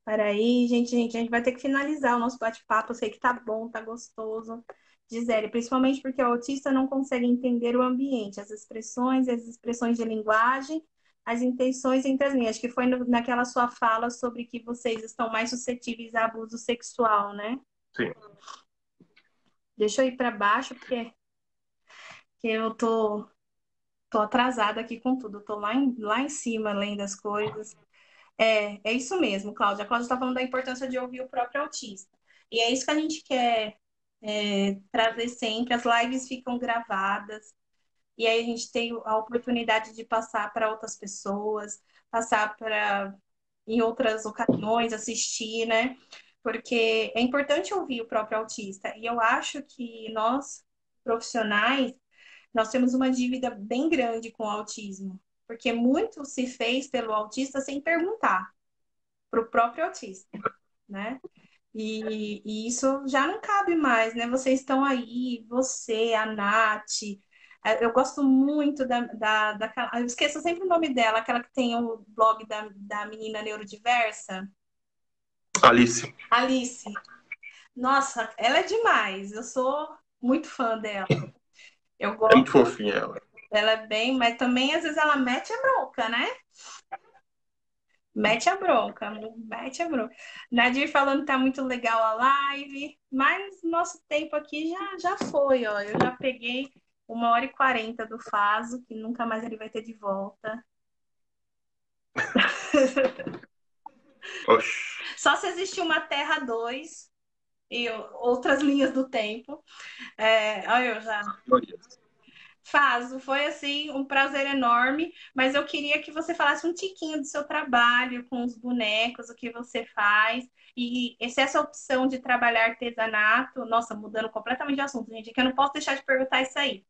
peraí, gente, a gente vai ter que finalizar o nosso bate-papo. Eu sei que tá bom, tá gostoso. Gisele, principalmente porque o autista não consegue entender o ambiente, as expressões de linguagem, as intenções entre as linhas. Acho que foi naquela sua fala sobre que vocês estão mais suscetíveis a abuso sexual, né? Sim. Deixa eu ir para baixo, porque eu tô atrasada aqui com tudo. Eu tô lá em cima, lendo as coisas. É isso mesmo, Cláudia. A Cláudia está falando da importância de ouvir o próprio autista. E é isso que a gente quer trazer sempre. As lives ficam gravadas. E aí a gente tem a oportunidade de passar para outras pessoas, passar para em outras ocasiões, assistir, né? Porque é importante ouvir o próprio autista. E eu acho que nós, profissionais, nós temos uma dívida bem grande com o autismo, porque muito se fez pelo autista sem perguntar para o próprio autista, né? E isso já não cabe mais, né? Vocês estão aí, você, a Nath. Eu gosto muito daquela. Eu esqueço sempre o nome dela, aquela que tem o blog da menina neurodiversa. Alice. Alice. Nossa, ela é demais. Eu sou muito fã dela. Eu É muito gosto. fofinha ela. Ela é bem, mas também às vezes ela mete a bronca, né? Mete a bronca, mete a bronca. Nadir falando que tá muito legal a live, mas nosso tempo aqui já foi, ó. Eu já peguei 1h40 do Faso, que nunca mais ele vai ter de volta. Oxi. Só se existir uma Terra 2 e outras linhas do tempo. Olha, eu já. Fazo, foi assim um prazer enorme, mas eu queria que você falasse um tiquinho do seu trabalho com os bonecos, o que você faz, e se essa opção de trabalhar artesanato, nossa, mudando completamente de assunto, gente, é que eu não posso deixar de perguntar isso aí.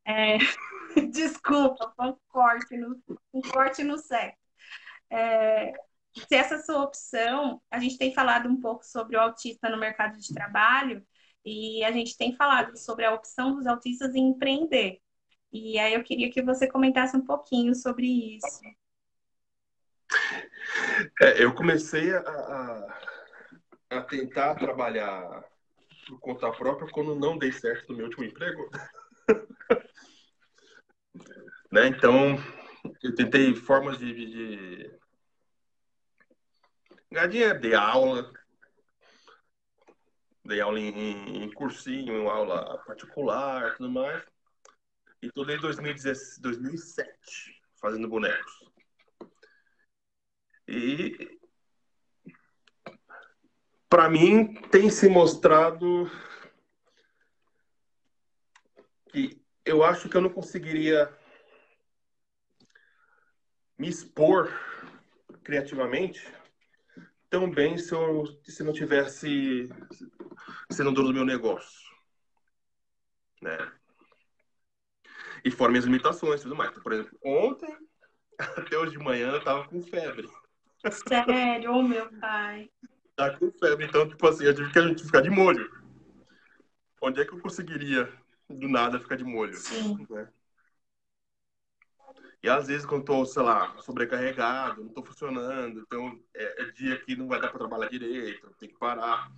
É, desculpa, foi um corte no certo. Se essa sua opção, a gente tem falado um pouco sobre o autista no mercado de trabalho, e a gente tem falado sobre a opção dos autistas em empreender. E aí eu queria que você comentasse um pouquinho sobre isso. Eu comecei a tentar trabalhar por conta própria quando não dei certo no meu último emprego. Né? Então, eu tentei formas de ganhar dinheiro, dei aula em cursinho, aula particular, tudo mais. E tô desde 2007 fazendo bonecos. E para mim tem se mostrado que eu acho que eu não conseguiria me expor criativamente tão bem se não tivesse sendo dono do meu negócio, né? E fora minhas limitações e tudo mais. Então, por exemplo, ontem, até hoje de manhã, eu tava com febre. Sério, ô meu pai. Tá com febre, então, tipo assim, eu tive que a gente ficar de molho. Onde é que eu conseguiria, do nada, ficar de molho? Sim. Né? E às vezes, quando tô, sei lá, sobrecarregado, não tô funcionando, então é dia que não vai dar pra trabalhar direito, tem que parar.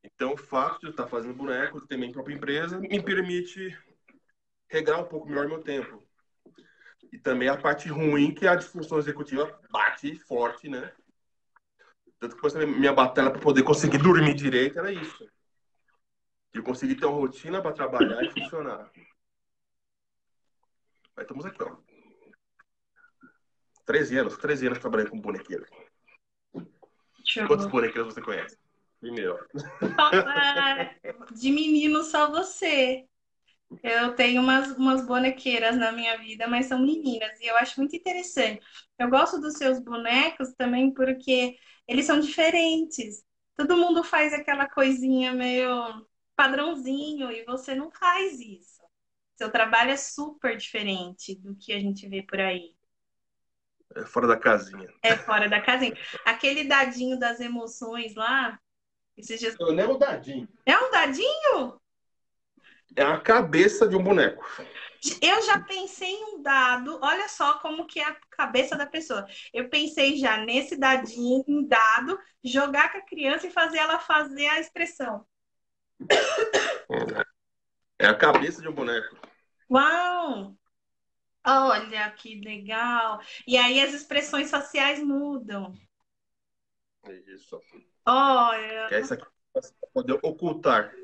Então, o fato de eu estar fazendo boneco, de ter minha própria empresa, me permite regrar um pouco melhor meu tempo. E também a parte ruim que a disfunção executiva bate forte, né? Tanto que depois minha batalha para poder conseguir dormir direito era isso. De conseguir ter uma rotina para trabalhar e funcionar. Mas estamos aqui, ó. 13 anos trabalhando com bonequeiro. Quantos Show. bonequeiros você conhece? Primeiro. Ah, de menino, só você. Eu tenho umas bonequeiras na minha vida, mas são meninas, e eu acho muito interessante. Eu gosto dos seus bonecos também porque eles são diferentes. Todo mundo faz aquela coisinha meio padrãozinho, e você não faz isso. Seu trabalho é super diferente do que a gente vê por aí. É fora da casinha. É fora da casinha. Aquele dadinho das emoções lá, esses dias... Não é o dadinho. É um dadinho? É a cabeça de um boneco. Eu já pensei em um dado, olha só como que é a cabeça da pessoa. Eu pensei já nesse dadinho, em dado, jogar com a criança e fazer ela fazer a expressão. É a cabeça de um boneco. Uau! Olha que legal! E aí as expressões faciais mudam. É isso. Olha, Que é isso aqui para poder ocultar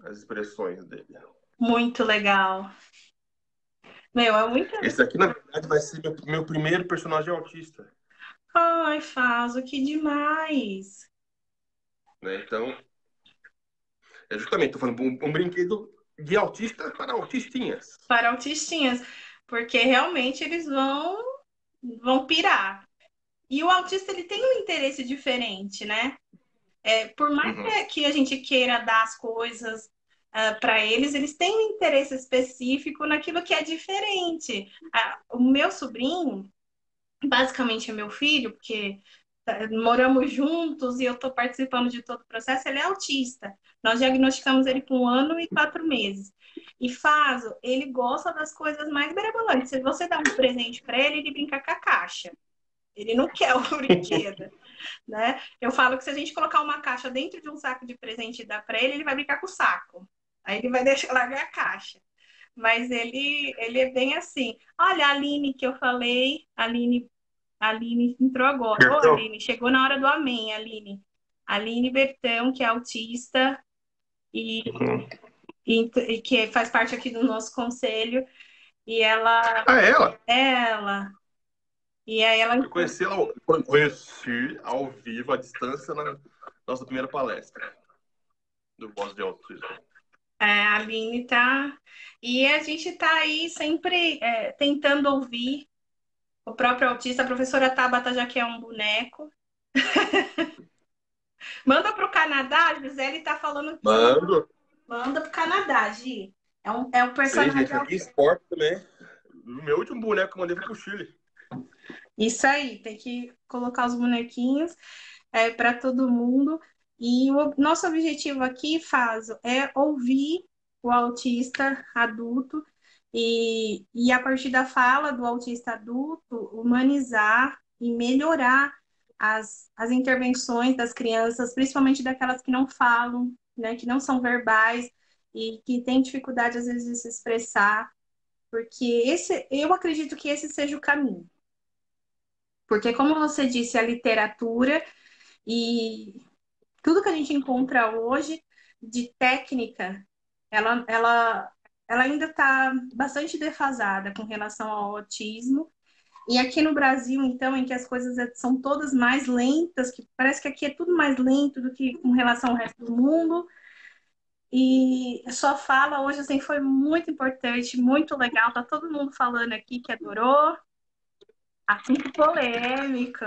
as expressões dele. muito legal. Meu, é muito. Esse aqui, na verdade, vai ser meu primeiro personagem autista. Ai, Faso, que demais! Né? Então, é justamente, tô falando um brinquedo de autista para autistinhas. Para autistinhas, porque realmente eles vão pirar. E o autista ele tem um interesse diferente, né? Por mais Uhum. que a gente queira dar as coisas para eles, eles têm um interesse específico naquilo que é diferente. O meu sobrinho, basicamente é meu filho, porque moramos juntos e eu estou participando de todo o processo, ele é autista. Nós diagnosticamos ele com 1 ano e 4 meses. E Faso, ele gosta das coisas mais mirabolantes. Se você dá um presente para ele, ele brinca com a caixa. Ele não quer o brinquedo, né? Eu falo que se a gente colocar uma caixa dentro de um saco de presente e dar para ele, ele vai brincar com o saco. Aí ele vai deixar largar a caixa. Mas ele é bem assim. Olha, a Aline que eu falei, a Aline entrou agora. Ô, Bertão, Aline, chegou na hora do amém, Aline. Aline Bertão, que é autista e, uhum. e que faz parte aqui do nosso conselho. E ela, Ah, é ela? ela, e aí ela, Conheci ao vivo, à distância, na nossa primeira palestra do Voz de Autismo. a Aline tá. E a gente tá aí sempre tentando ouvir o próprio autista. A professora Tabata já quer um boneco. Manda para o Canadá, a Gisele tá falando que sim. Mando. Manda para o Canadá, Gi. É um Sei, personagem gente, aqui em autista. esporte também. O meu último boneco que eu mandei foi pro Chile. Isso aí, tem que colocar os bonequinhos para todo mundo. E o nosso objetivo aqui, Faso, é ouvir o autista adulto e a partir da fala do autista adulto, humanizar e melhorar as intervenções das crianças, principalmente daquelas que não falam, né, que não são verbais e que têm dificuldade, às vezes, de se expressar, porque eu acredito que esse seja o caminho. Porque, como você disse, a literatura e tudo que a gente encontra hoje de técnica, ela ainda está bastante defasada com relação ao autismo. E aqui no Brasil, então, em que as coisas são todas mais lentas, que parece que aqui é tudo mais lento do que com relação ao resto do mundo, E sua fala hoje assim, foi muito importante, muito legal. Tá todo mundo falando aqui que adorou. Assunto polêmico.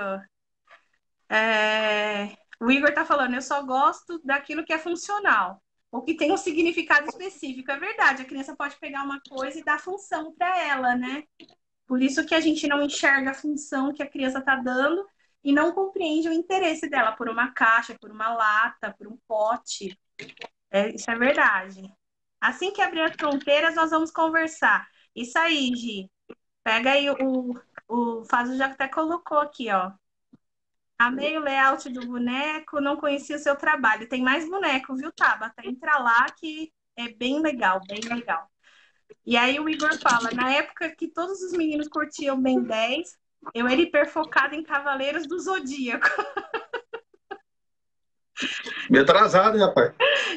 O Igor tá falando, eu só gosto daquilo que é funcional, ou que tem um significado específico. É verdade, a criança pode pegar uma coisa e dar função para ela, né? Por isso que a gente não enxerga a função que a criança está dando e não compreende o interesse dela por uma caixa, por uma lata, por um pote. Isso é verdade. Assim que abrir as fronteiras, nós vamos conversar. Isso aí, Gi. Pega aí o Fábio já até colocou aqui, ó. Amei o layout do boneco, não conhecia o seu trabalho. Tem mais boneco, viu, Tabata? Entra lá que é bem legal, bem legal. E aí o Igor fala, na época que todos os meninos curtiam Ben 10, eu era hiperfocada em Cavaleiros do Zodíaco. Meio atrasado, hein, rapaz?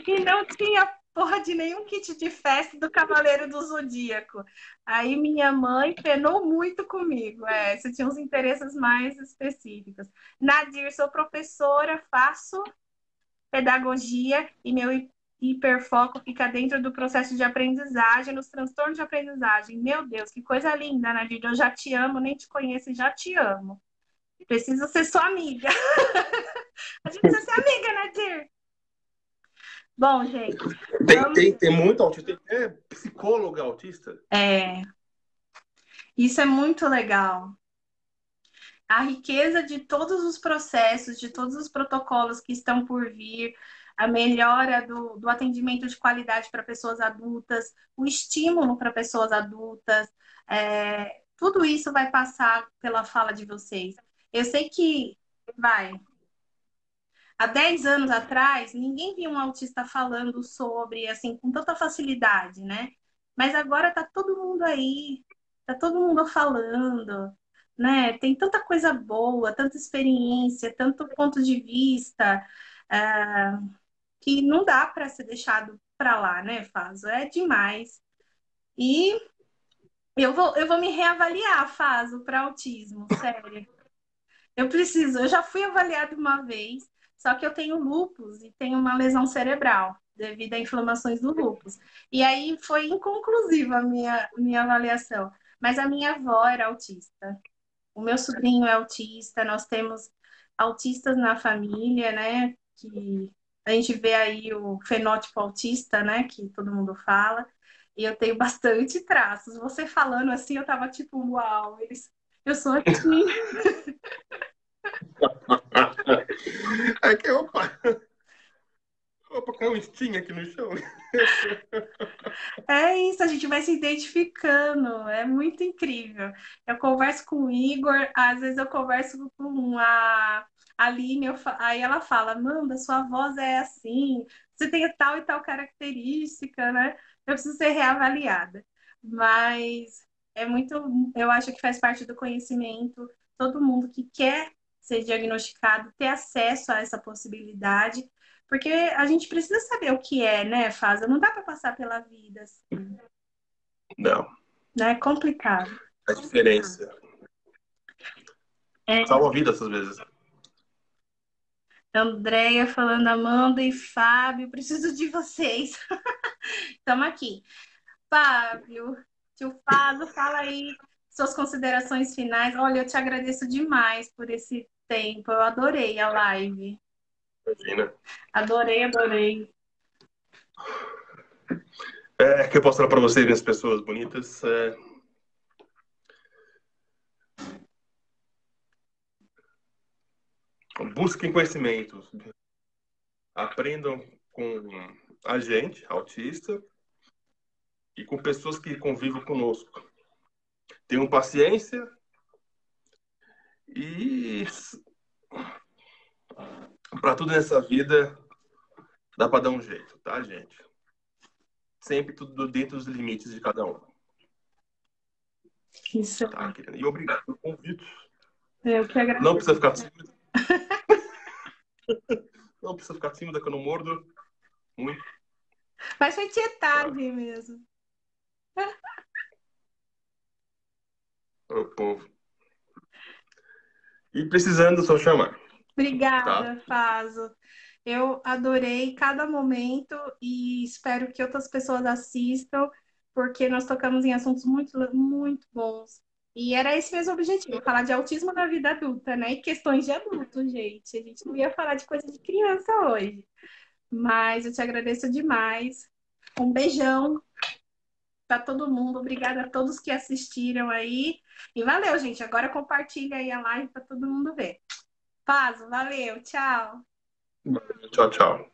E não tinha porra de nenhum kit de festa do Cavaleiro do Zodíaco. Aí minha mãe penou muito comigo. Você tinha uns interesses mais específicos. Nadir, sou professora, faço pedagogia e meu hiperfoco fica dentro do processo de aprendizagem, nos transtornos de aprendizagem. Meu Deus, que coisa linda, Nadir. Eu já te amo, nem te conheço e já te amo. Preciso ser sua amiga. A gente precisa ser amiga, Nadir. Bom, gente. Tem muito autista, tem psicólogo autista. Isso é muito legal. A riqueza de todos os processos, de todos os protocolos que estão por vir, a melhora do atendimento de qualidade para pessoas adultas, o estímulo para pessoas adultas, tudo isso vai passar pela fala de vocês. Eu sei que há 10 anos atrás, ninguém via um autista falando sobre, assim, com tanta facilidade, né? Mas agora tá todo mundo aí, tá todo mundo falando, né? Tem tanta coisa boa, tanta experiência, tanto ponto de vista, que não dá para ser deixado para lá, né, Faso? É demais. E eu vou me reavaliar, Faso, para autismo, sério. Eu já fui avaliada uma vez, só que eu tenho lúpus e tenho uma lesão cerebral devido a inflamações do lúpus. E aí foi inconclusiva a minha avaliação. Mas a minha avó era autista. O meu sobrinho é autista, nós temos autistas na família, né? Que a gente vê aí o fenótipo autista, né? Que todo mundo fala. E eu tenho bastante traços. Você falando assim, eu tava tipo, uau, eu sou assim. É que, opa, caiu um Steam aqui no chão. É isso, a gente vai se identificando, é muito incrível. Eu converso com o Igor, às vezes eu converso com a Aline, aí ela fala, Amanda, sua voz é assim, você tem tal e tal característica, né? Eu preciso ser reavaliada. Mas é muito, eu acho que faz parte do conhecimento, todo mundo que quer ser diagnosticado ter acesso a essa possibilidade porque a gente precisa saber o que é, né, Fasa? Não dá para passar pela vida assim, Não, né? É complicado. a diferença. É, Salva a vida essas vezes. Andréia falando, Amanda e Fábio, preciso de vocês. Estamos aqui. Fábio, tio Fábio, fala aí suas considerações finais. Olha, eu te agradeço demais por esse tempo. Eu adorei a live. Imagina. Adorei, adorei. Que eu posso falar para vocês, minhas pessoas bonitas. Busquem conhecimentos. Aprendam com a gente, autista, e com pessoas que convivem conosco. Tenham paciência e para tudo nessa vida dá para dar um jeito, tá, gente? Sempre tudo dentro dos limites de cada um. Isso. Tá, querida? E obrigado pelo convite. Eu que agradeço. Não precisa ficar tímida. Não precisa ficar tímida que eu não mordo muito. Mas foi tietagem mesmo. O povo. E precisando, só chamar. Obrigada, Tá? Faso. Eu adorei cada momento e espero que outras pessoas assistam, porque nós tocamos em assuntos muito, muito bons. E era esse mesmo objetivo, falar de autismo na vida adulta, né? E questões de adulto, gente. A gente não ia falar de coisa de criança hoje. Mas eu te agradeço demais. Um beijão para todo mundo. Obrigada a todos que assistiram aí. E valeu, gente. Agora compartilha aí a live para todo mundo ver. Paz, valeu, tchau. Tchau, tchau.